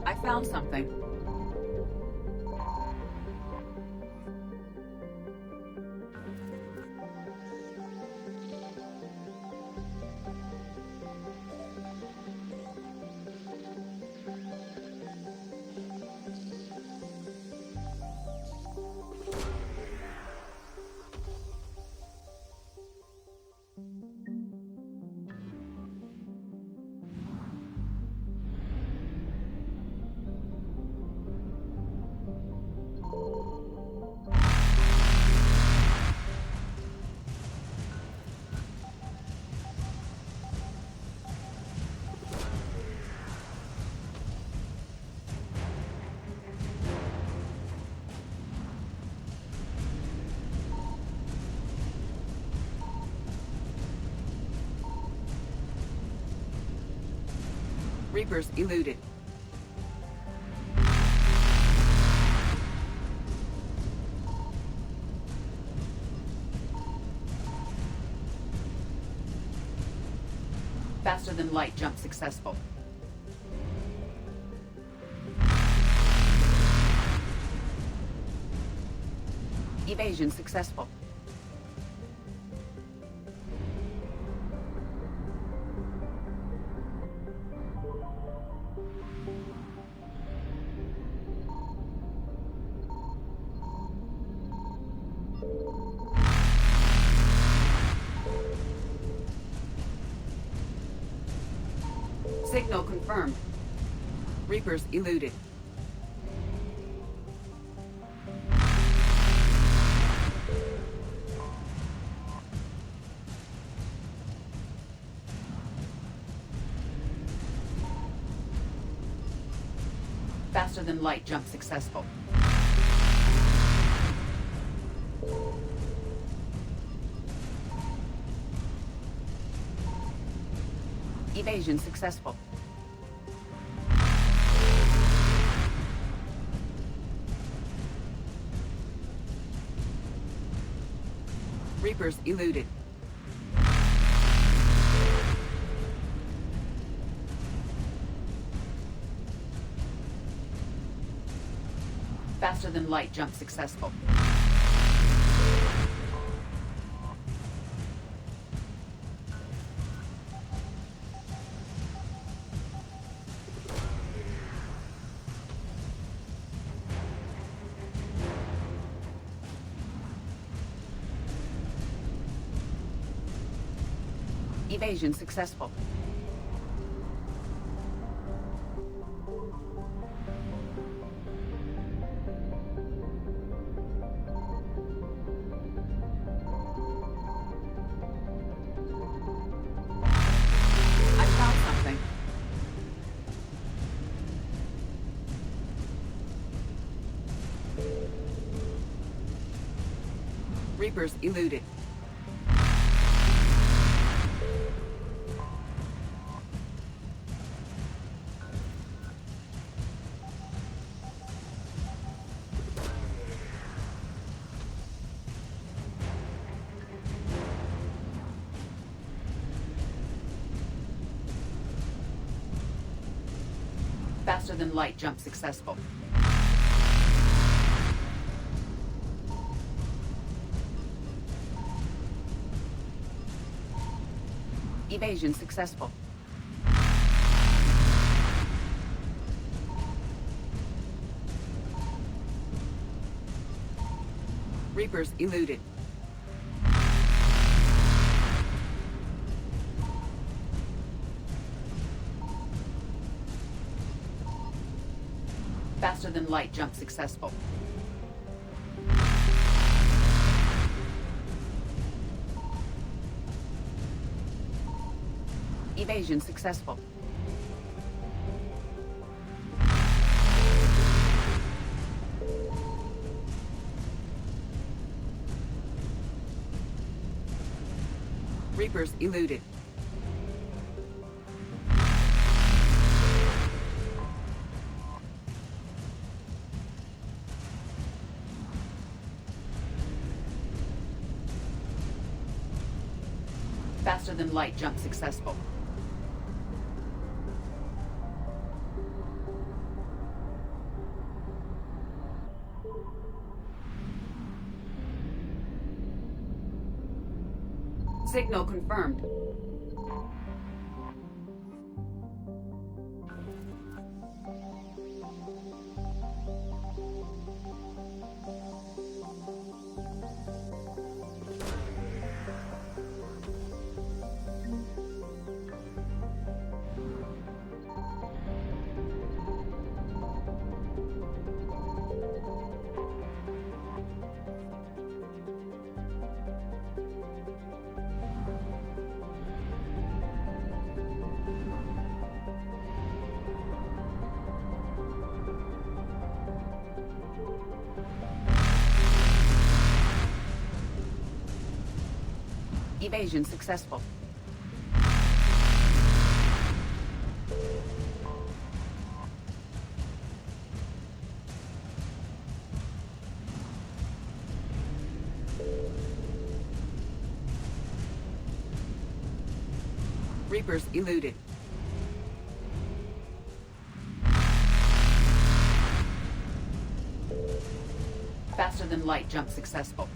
W: I found something.
H: Reapers eluded. Faster than light jump successful. Evasion successful. Signal confirmed. Reapers eluded. Faster than light jump successful. Evasion successful. Reapers eluded. Faster than light jump successful. Evasion successful. I found something. Reapers eluded. Faster than light jump successful. Evasion successful. Reapers eluded. Faster than light jump successful. Evasion successful. Reapers eluded. Faster than light jump successful. Signal confirmed. Evasion successful. Reapers eluded. Faster than light jump successful.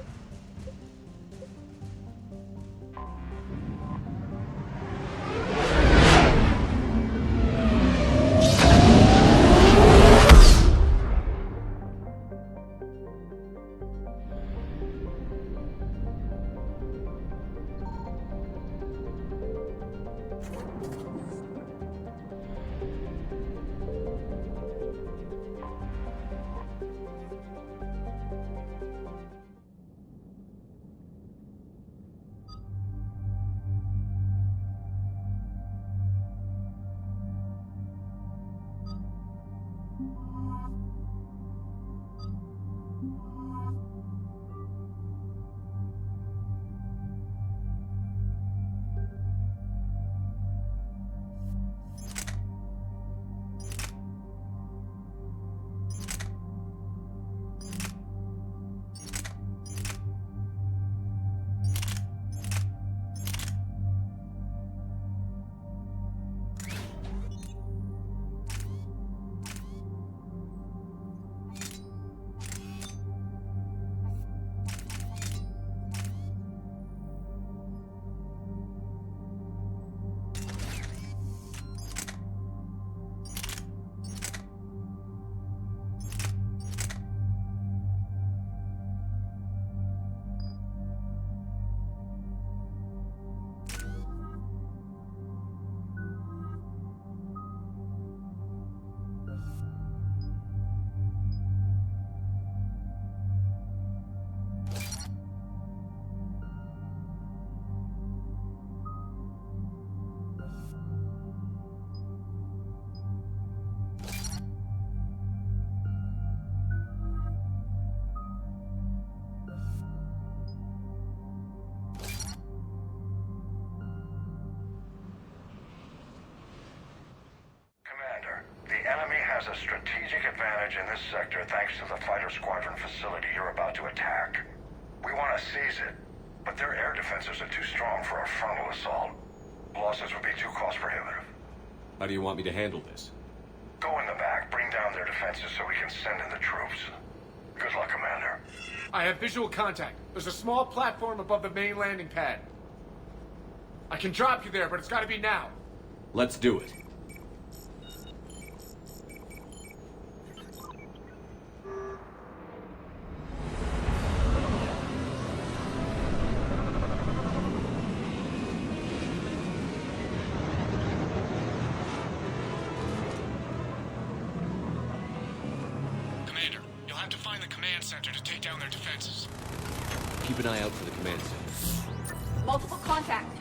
P: has a strategic advantage in this sector thanks to the fighter squadron facility you're about to attack. We want to seize it, but their air defenses are too strong for a frontal assault. Losses would be too cost prohibitive.
B: How do you want me to handle this?
P: Go in the back, bring down their defenses so we can send in the troops. Good luck, Commander.
K: I have visual contact. There's a small platform above the main landing pad. I can drop you there, but it's gotta be now.
B: Let's do it.
K: Commander, you'll have to find the command center to take down their defenses.
B: Keep an eye out for the command center.
H: Multiple contact.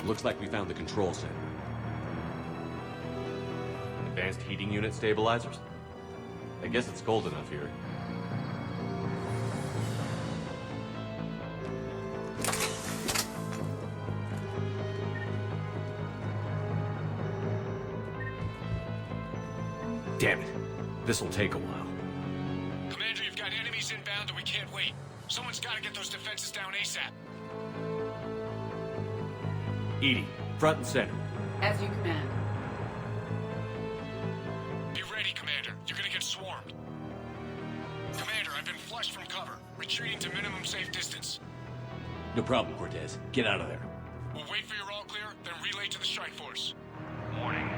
B: Looks like we found the control center. Advanced heating unit stabilizers? I guess it's cold enough here. Damn it. This'll take a while.
K: Commander, you've got enemies inbound and we can't wait. Someone's gotta get those defenses down ASAP.
B: EDI, front and center.
H: As you command.
K: Be ready, Commander. You're gonna get swarmed. Commander, I've been flushed from cover. Retreating to minimum safe distance.
B: No problem, Cortez. Get out of there.
K: We'll wait for your all clear, then relay to the strike force.
P: Warning.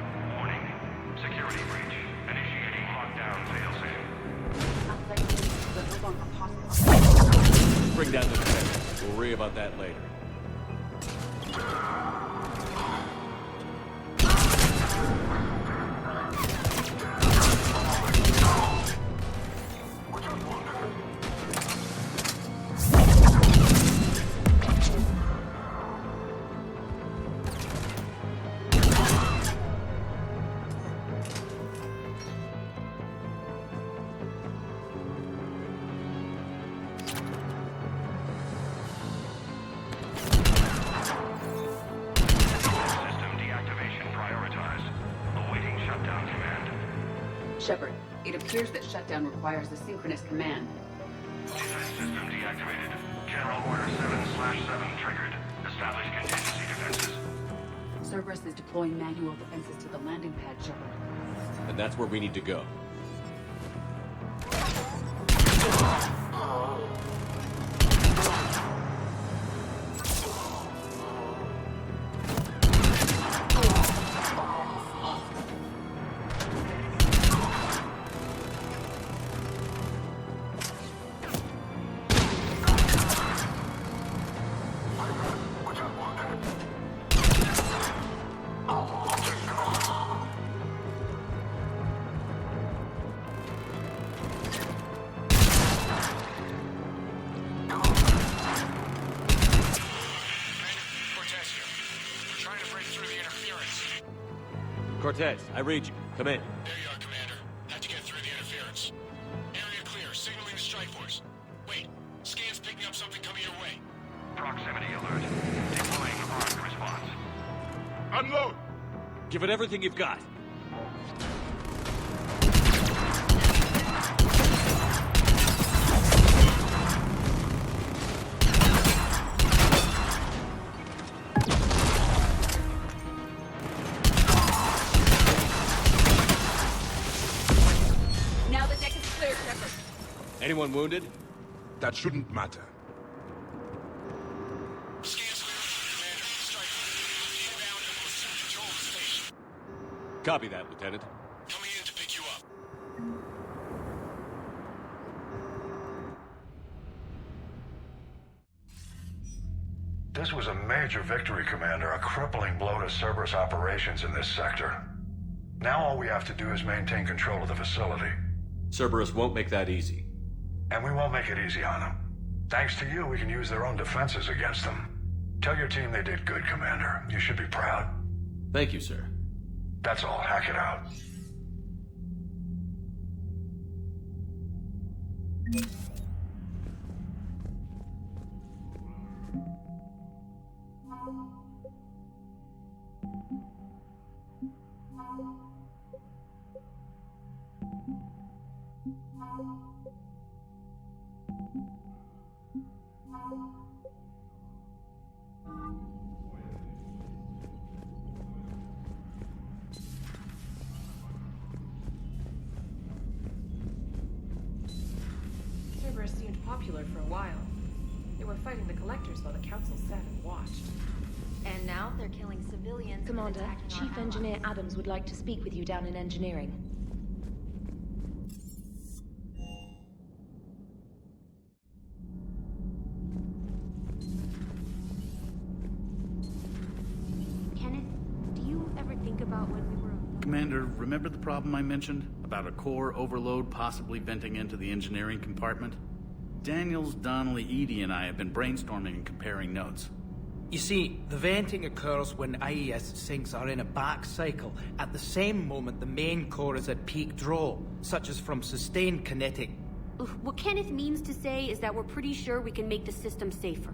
P: Security breach. Initiating lockdown failsafe.
B: Bring down the defense. We'll worry about that later.
H: Shepard, it appears that shutdown requires a synchronous command.
P: Defense system deactivated. General Order 7/7 triggered. Establish contingency defenses.
H: Cerberus is deploying manual defenses to the landing pad, Shepard.
B: And that's where we need to go. Cortez, I read you. Come in.
K: There you are, Commander. Had to get through the interference. Area clear, signaling the strike force. Wait, scan's picking up something coming your way.
P: Proximity alert. Deploying armed response.
K: Unload!
B: Give it everything you've got. Anyone wounded?
V: That shouldn't matter.
B: Copy that, Lieutenant.
K: Coming in to pick you up.
P: This was a major victory, Commander. A crippling blow to Cerberus operations in this sector. Now all we have to do is maintain control of the facility.
B: Cerberus won't make that easy.
P: And we won't make it easy on them. Thanks to you, we can use their own defenses against them. Tell your team they did good, Commander. You should be proud.
B: Thank you, sir.
P: That's all. Hack it out.
J: Cerberus seemed popular for a while. They were fighting the Collectors while the Council sat and watched.
R: And now they're killing civilians.
J: Commander,
R: and attacking
J: Chief
R: our
J: Engineer Adams would like to speak with you down in engineering.
R: Kenneth, do you ever think about when we were...
S: Commander, remember the problem I mentioned? About a core overload possibly venting into the engineering compartment? Daniels, Donnelly, Edie, and I have been brainstorming and comparing notes.
T: You see, the venting occurs when IES sinks are in a back cycle. At the same moment, the main core is at peak draw, such as from sustained kinetic.
C: What Kenneth means to say is that we're pretty sure we can make the system safer.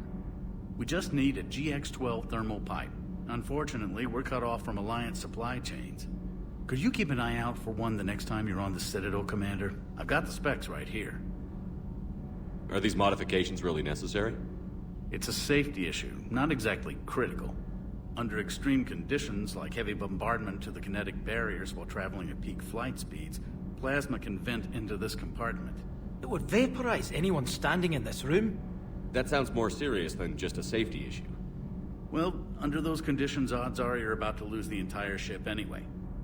S: We just need a GX-12 thermal pipe. Unfortunately, we're cut off from Alliance supply chains. Could you keep an eye out for one the next time you're on the Citadel, Commander? I've got the specs right here.
B: Are these modifications really necessary?
S: It's a safety issue, not exactly critical. Under extreme conditions, like heavy bombardment to the kinetic barriers while traveling at peak flight speeds, plasma can vent into this compartment.
T: It would vaporize anyone standing in this room.
B: That sounds more serious than just a safety issue.
S: Well, under those conditions, odds are you're about to lose the entire ship anyway.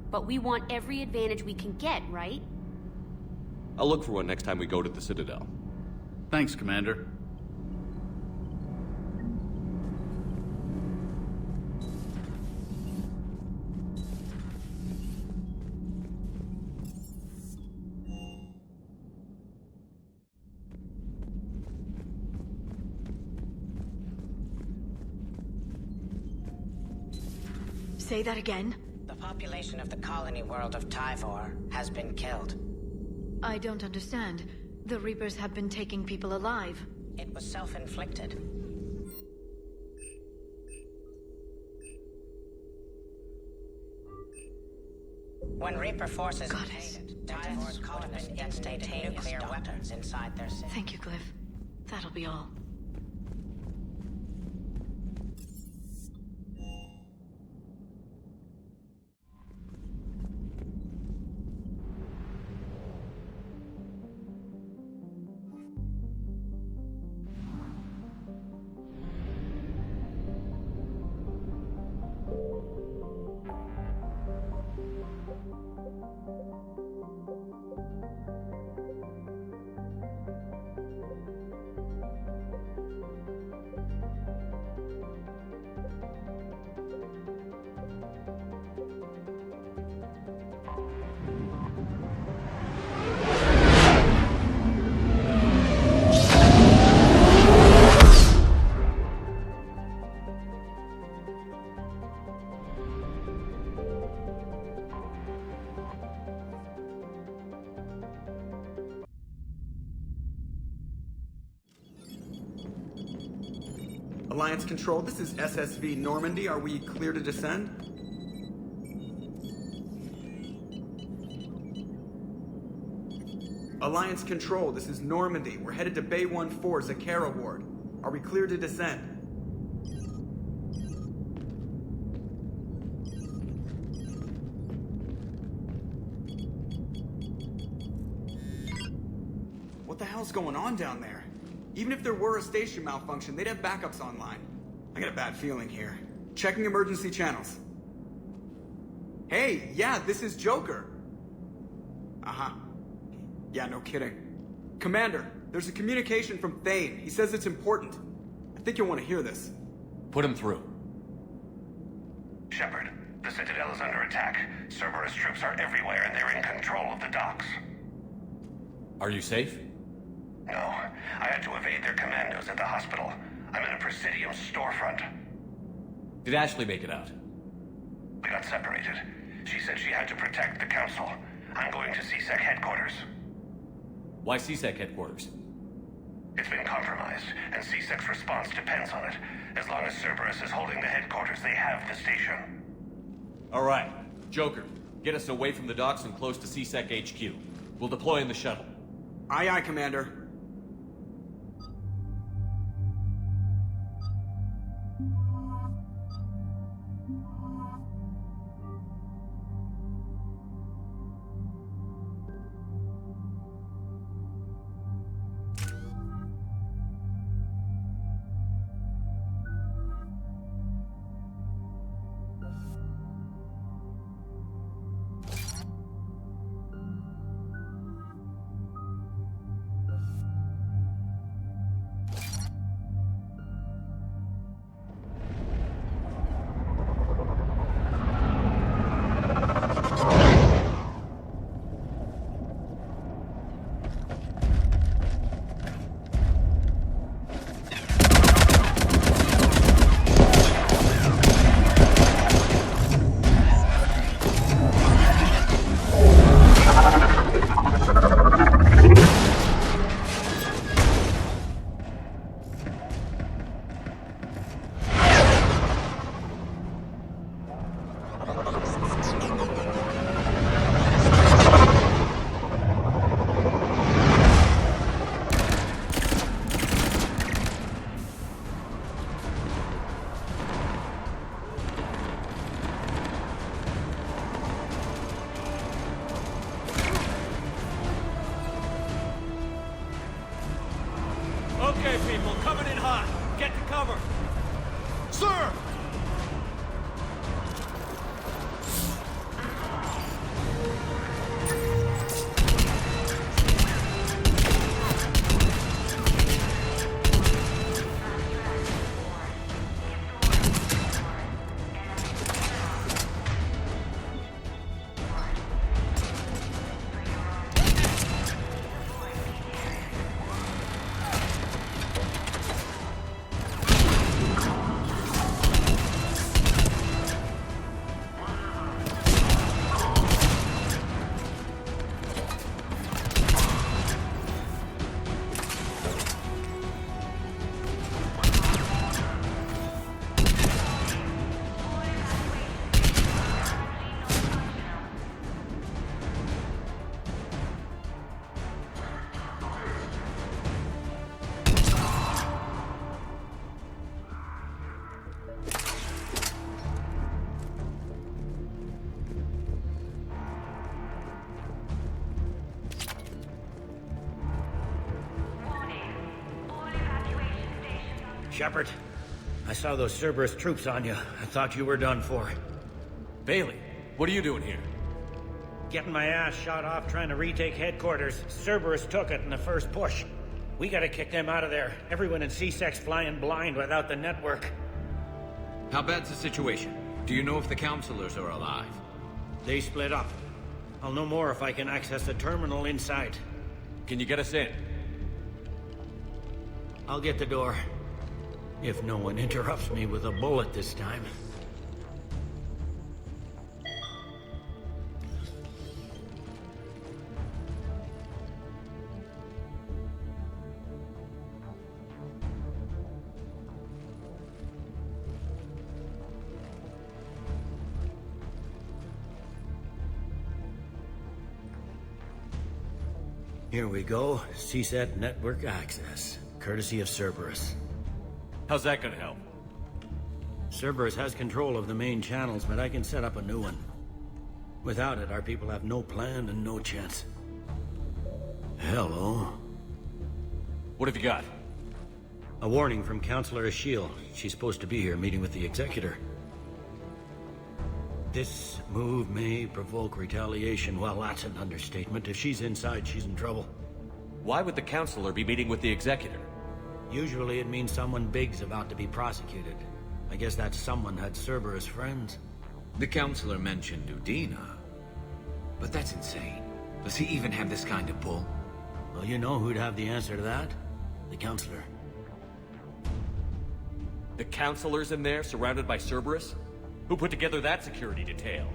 C: But we want every advantage we can get, right?
B: I'll look for one next time we go to the Citadel.
S: Thanks, Commander.
M: Say that again?
N: The population of the colony world of Tyvor has been killed.
M: I don't understand. The Reapers have been taking people alive.
N: It was self-inflicted. When Reaper forces invaded, Tyvor's colonists detonated nuclear weapons inside their city.
M: Thank you, Glyph. That'll be all.
A: Alliance Control, this is SSV Normandy. Are we clear to descend? Alliance Control, this is Normandy. We're headed to Bay 1-4, Zakara Ward. Are we clear to descend? What the hell's going on down there? Even if there were a station malfunction, they'd have backups online. I got a bad feeling here. Checking emergency channels. Hey, yeah, this is Joker. Uh-huh. Yeah, no kidding. Commander, there's a communication from Thane. He says it's important. I think you'll want to hear this.
B: Put him through.
P: Shepard, the Citadel is under attack. Cerberus troops are everywhere and they're in control of the docks.
B: Are you safe?
P: No, I had to evade their commandos at the hospital. I'm in a Presidium storefront.
B: Did Ashley make it out?
P: We got separated. She said she had to protect the Council. I'm going to CSEC headquarters.
B: Why CSEC headquarters?
P: It's been compromised, and CSEC's response depends on it. As long as Cerberus is holding the headquarters, they have the station.
B: All right. Joker, get us away from the docks and close to CSEC HQ. We'll deploy in the shuttle.
A: Aye, aye, Commander.
D: Shepard. I saw those Cerberus troops on you. I thought you were done for.
B: Bailey, what are you doing here?
D: Getting my ass shot off trying to retake headquarters. Cerberus took it in the first push. We gotta kick them out of there. Everyone in C-Sec's flying blind without the network.
L: How bad's the situation? Do you know if the counselors are alive?
D: They split up. I'll know more if I can access the terminal inside.
B: Can you get us in?
D: I'll get the door. If no one interrupts me with a bullet this time. Here we go. CSAT network access, courtesy of Cerberus.
B: How's that gonna help?
D: Cerberus has control of the main channels, but I can set up a new one. Without it, our people have no plan and no chance. Hello.
B: What have you got?
D: A warning from Counselor Ashiel. She's supposed to be here meeting with the Executor. This move may provoke retaliation. Well, that's an understatement. If she's inside, she's in trouble.
B: Why would the Counselor be meeting with the Executor?
D: Usually it means someone big's about to be prosecuted. I guess that someone had Cerberus friends.
L: The Counselor mentioned Udina. But that's insane. Does he even have this kind of pull?
D: Well, you know who'd have the answer to that? The Counselor.
B: The Counselor's in there, surrounded by Cerberus? Who put together that security detail?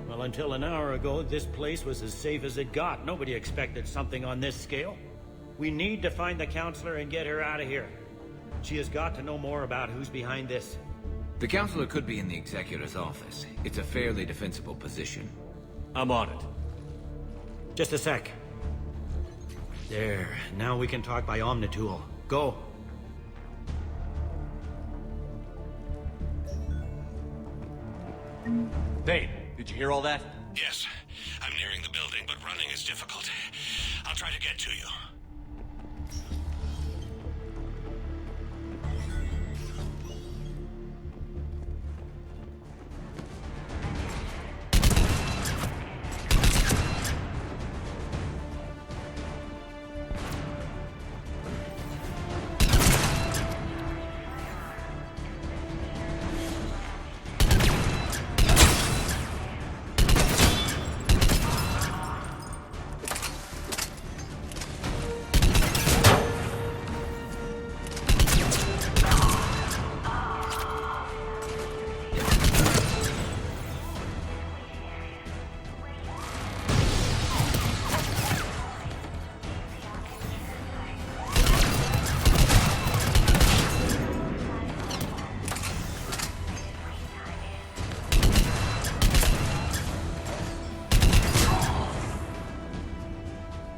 D: Well, until an hour ago, this place was as safe as it got. Nobody expected something on this scale. We need to find the Counselor and get her out of here. She has got to know more about who's behind this.
L: The Counselor could be in the Executor's office. It's a fairly defensible position.
B: I'm on it.
D: Just a sec. There. Now we can talk by Omnitool. Go.
B: Thane, did you hear all that?
E: Yes. I'm nearing the building, but running is difficult. I'll try to get to you.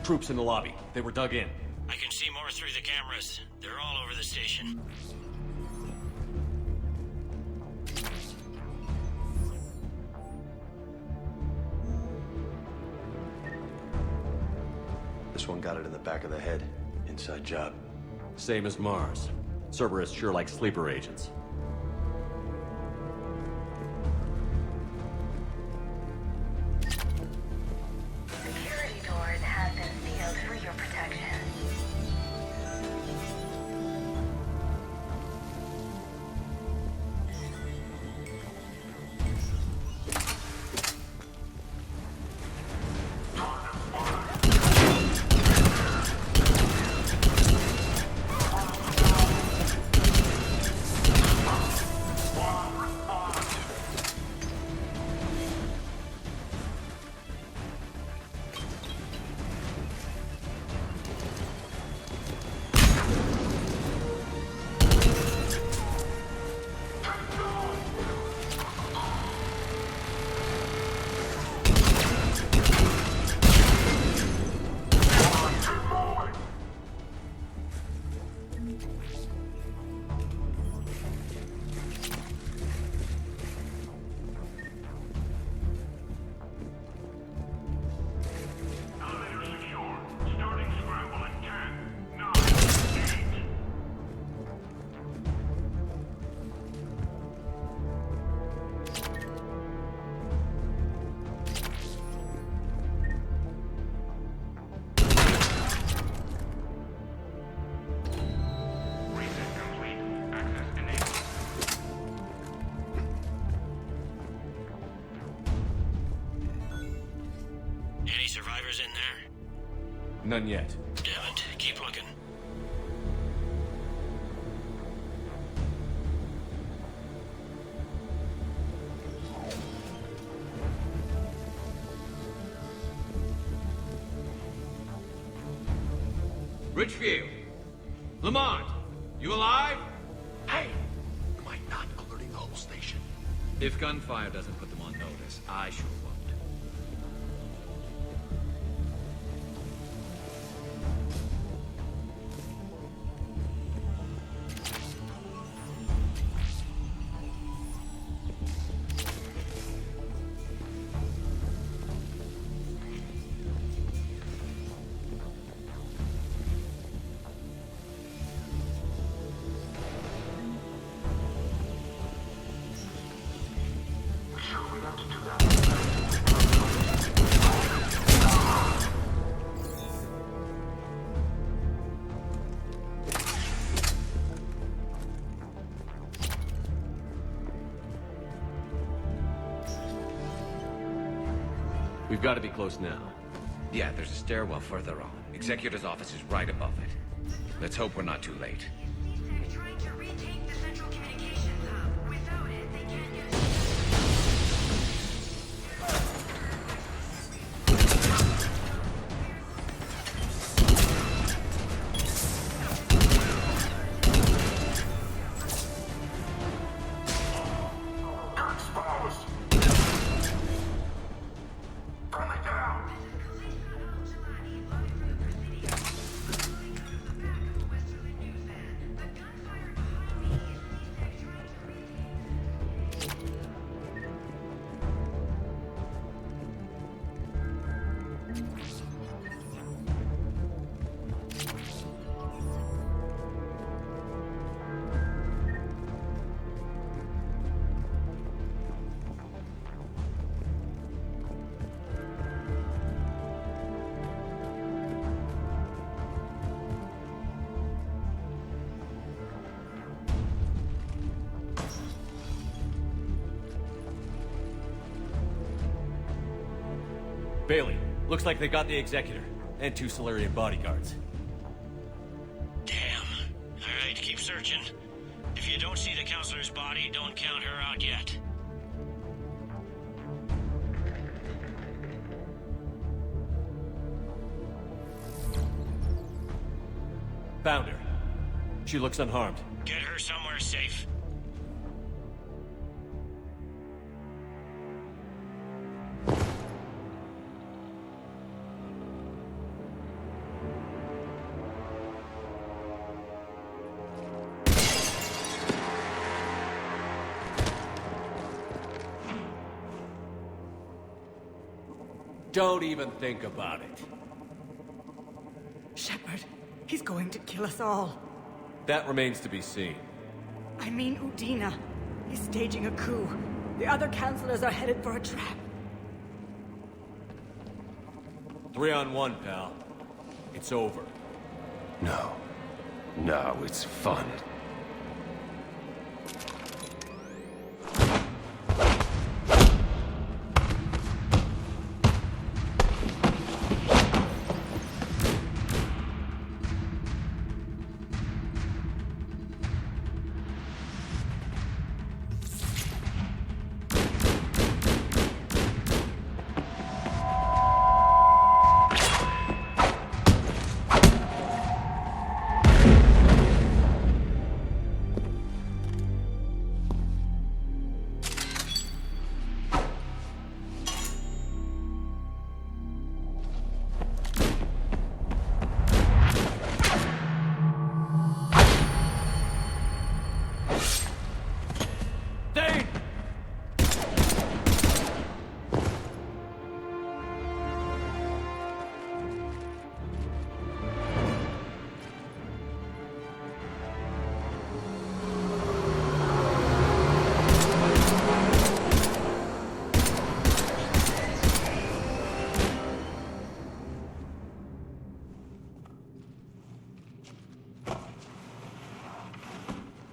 B: Troops in the lobby. They were dug in.
D: I can see more through the cameras. They're all over the station.
I: This one got it in the back of the head. Inside job.
B: Same as Mars. Cerberus sure likes sleeper agents.
F: Security doors have been sealed for your protection.
B: None yet.
D: Damn it. Keep looking.
G: Richfield! Lamont! You alive?
O: Hey! Am I not alerting the whole station?
L: If gunfire doesn't put them on notice, I sure won't.
B: We've got to be close now.
L: Yeah, there's a stairwell further on. Executor's office is right above it. Let's hope we're not too late.
B: Bailey, looks like they got the Executor, and 2 Solarian bodyguards.
D: Damn. Alright, keep searching. If you don't see the counselor's body, don't count her out yet.
B: Found her. She looks unharmed.
D: Get her somewhere safe.
B: Don't even think about it.
W: Shepard, he's going to kill us all.
B: That remains to be seen.
W: I mean Udina. He's staging a coup. The other counselors are headed for a trap.
B: 3-on-1, pal. It's over.
O: No. No, it's fun.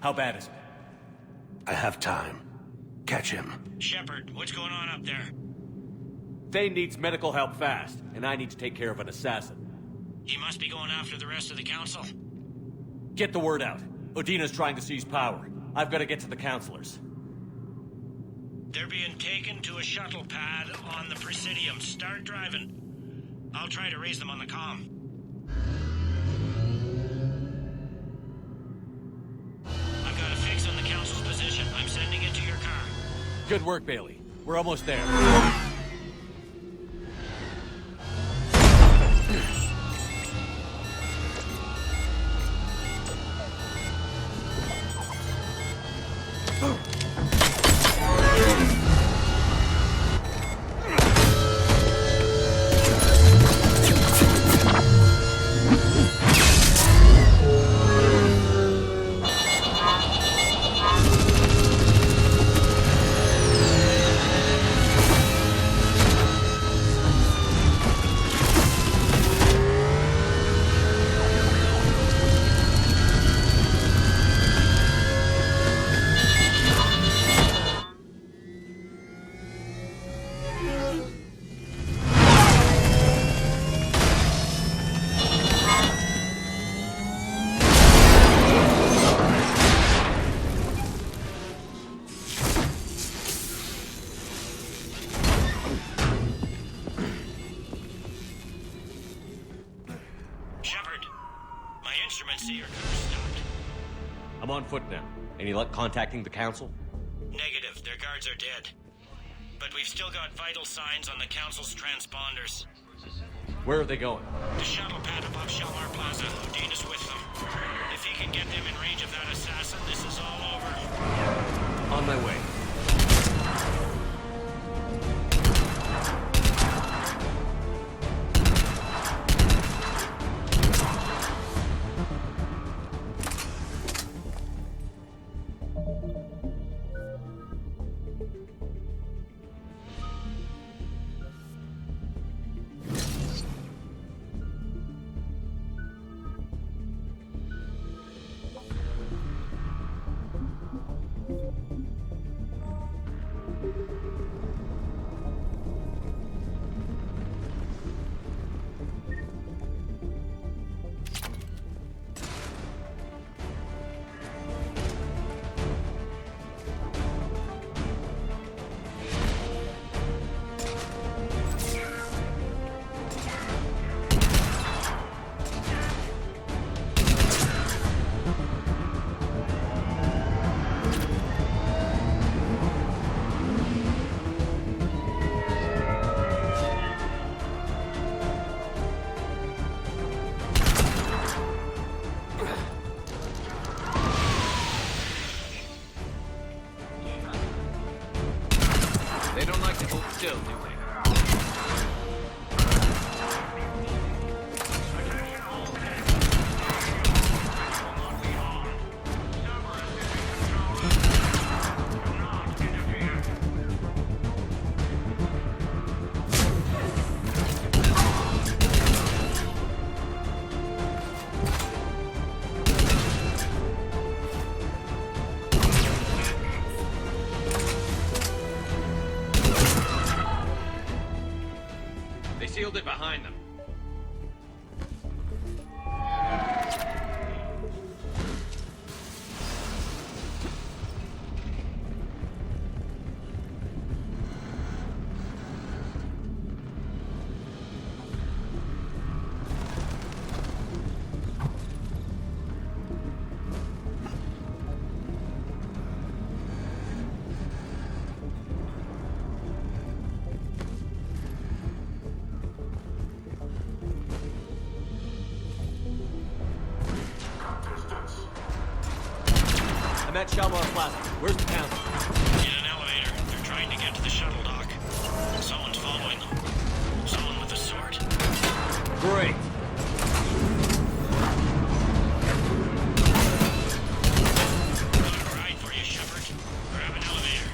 B: How bad is it?
O: I have time. Catch him.
D: Shepard, what's going on up there?
B: Thane needs medical help fast, and I need to take care of an assassin.
D: He must be going after the rest of the council.
B: Get the word out. Udina's trying to seize power. I've got to get to the councilors.
D: They're being taken to a shuttle pad on the Presidium. Start driving. I'll try to raise them on the comm. I've got a fix on the council's position. I'm sending it to your car.
B: Good work, Bailey. We're almost there. I'm on foot now. Any luck contacting the council?
D: Negative. Their guards are dead. But we've still got vital signs on the council's transponders.
B: Where are they going?
D: The shuttle pad above Shalmar Plaza. Udina's with them. If he can get them in range of that assassin, this is all over.
B: On my way.
G: Still, do they? Sealed it behind them.
B: I'm at Shalmar Plaza. Where's the council?
D: In an elevator. They're trying to get to the shuttle dock. Someone's following them. Someone with a sword.
B: Great.
D: Got a ride for you, Shepard. Grab an elevator.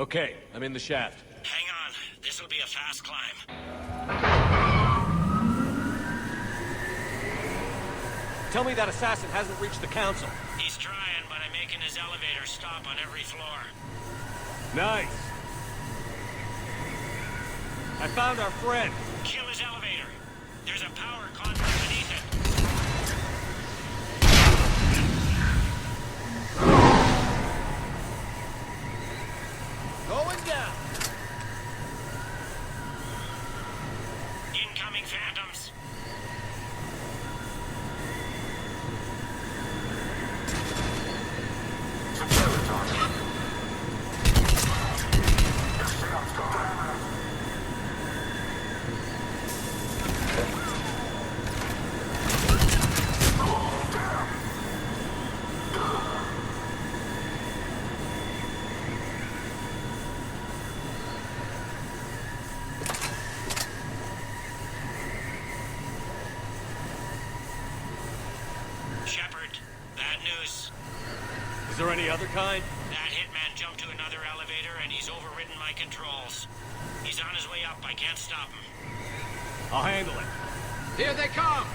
B: Okay, I'm in the shaft.
D: Hang on. This'll be a fast climb.
B: Tell me that assassin hasn't reached the council.
D: He's trying, but I'm making his elevator stop on every floor.
B: Nice. I found our friend.
D: Kill his elevator. There's a power conduit beneath it.
G: Going down.
D: Incoming phantoms. Shepard, bad news.
B: Is there any other kind?
D: That hitman jumped to another elevator and he's overridden my controls. He's on his way up. I can't stop him.
B: I'll handle it.
G: Here they come!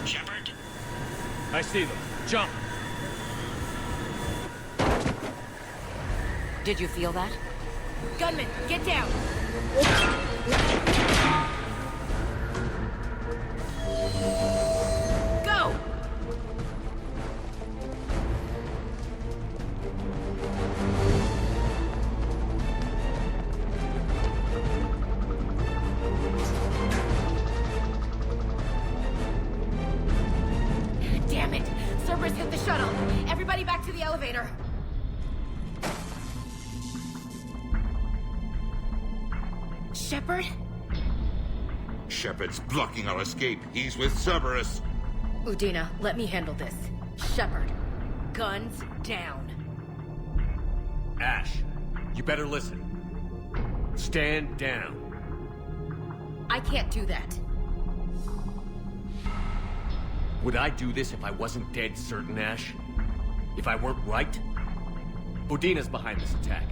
D: Shepard?
B: I see them. Jump!
C: Did you feel that? Gunman, get down! Go! Damn it! Cerberus hit the shuttle! Everybody back to the elevator! Shepard?
V: Shepard's blocking our escape. He's with Cerberus.
C: Udina, let me handle this. Shepard, guns down.
B: Ash, you better listen. Stand down.
C: I can't do that.
B: Would I do this if I wasn't dead certain, Ash? If I weren't right? Udina's behind this attack.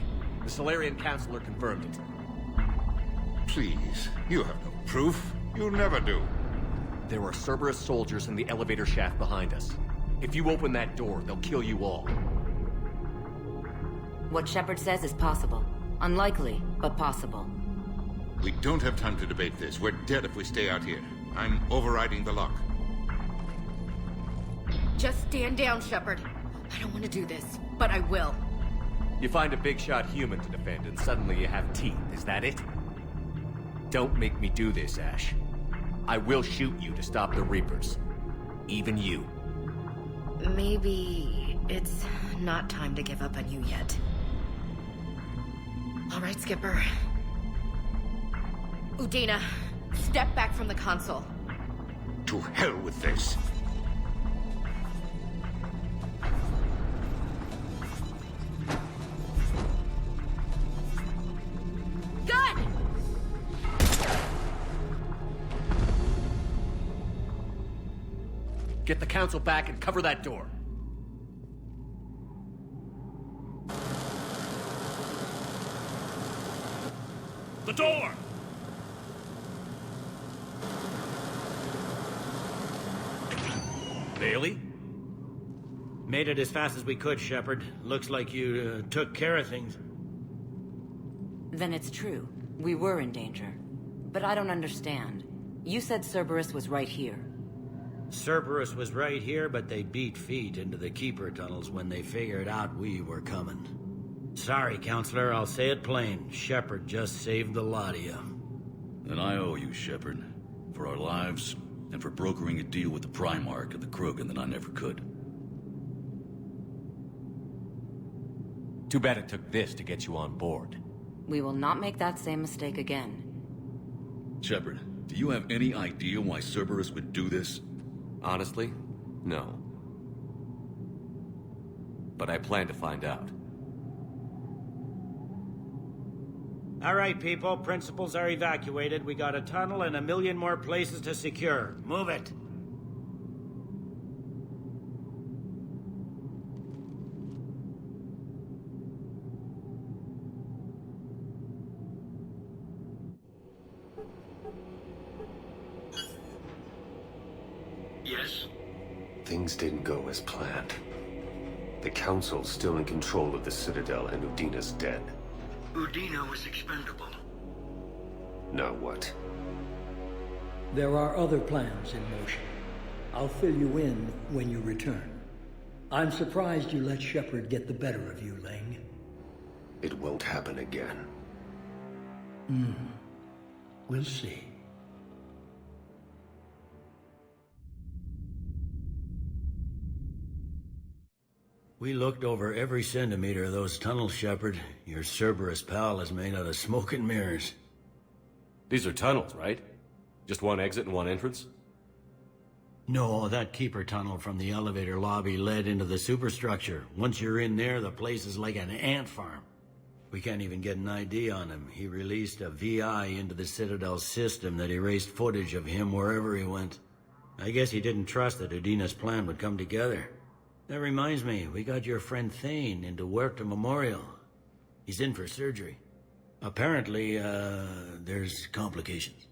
B: The Solarian Councilor confirmed it.
V: Please, you have no proof. You'll never do.
B: There are Cerberus soldiers in the elevator shaft behind us. If you open that door, they'll kill you all.
C: What Shepard says is possible. Unlikely, but possible.
V: We don't have time to debate this. We're dead if we stay out here. I'm overriding the lock.
C: Just stand down, Shepard. I don't want to do this, but I will.
B: You find a big shot human to defend, and suddenly you have teeth. Is that it? Don't make me do this, Ash. I will shoot you to stop the Reapers. Even you.
C: Maybe it's not time to give up on you yet. All right, Skipper. Udina, step back from the console.
V: To hell with this.
C: Gun!
B: Get the Council back and cover that door.
D: The door!
B: Bailey?
D: Made it as fast as we could, Shepard. Looks like you took care of things.
C: Then it's true. We were in danger. But I don't understand. You said Cerberus was right here.
D: Cerberus was right here, but they beat feet into the Keeper tunnels when they figured out we were coming. Sorry, Counselor, I'll say it plain. Shepard just saved the lot of you.
H: And I owe you, Shepard. For our lives, and for brokering a deal with the Primarch of the Krogan that I never could.
B: Too bad it took this to get you on board.
C: We will not make that same mistake again.
H: Shepard, do you have any idea why Cerberus would do this?
B: Honestly, no. But I plan to find out.
D: All right, people. Principals are evacuated. We got a tunnel and 1 million more places to secure. Move it.
O: Yes?
K: Things didn't go as planned. The Council's still in control of the Citadel and Udina's dead.
O: Udina was expendable.
K: Now what?
Q: There are other plans in motion. I'll fill you in when you return. I'm surprised you let Shepard get the better of you, Ling.
K: It won't happen again.
Q: We'll see.
D: We looked over every centimeter of those tunnels, Shepard. Your Cerberus pal is made out of smoke and mirrors.
B: These are tunnels, right? Just one exit and one entrance?
D: No, that keeper tunnel from the elevator lobby led into the superstructure. Once you're in there, the place is like an ant farm. We can't even get an ID on him. He released a VI into the Citadel system that erased footage of him wherever he went. I guess he didn't trust that Udina's plan would come together. That reminds me, we got your friend Thane into Huerta Memorial. He's in for surgery. Apparently, there's complications.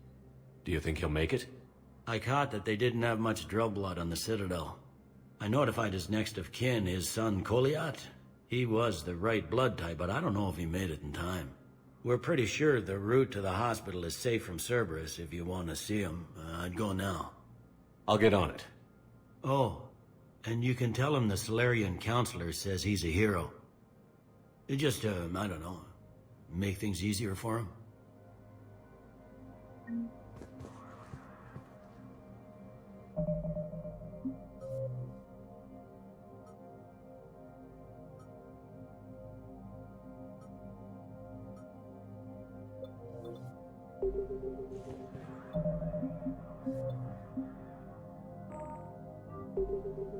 B: Do you think he'll make it?
D: I caught that they didn't have much drill blood on the Citadel. I notified his next of kin, his son Koliat. He was the right blood type, but I don't know if he made it in time. We're pretty sure the route to the hospital is safe from Cerberus if you want to see him. I'd go now.
B: I'll get on it.
D: Oh, and you can tell him the Solarian Counselor says he's a hero. It just, I don't know, make things easier for him.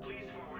O: Please forward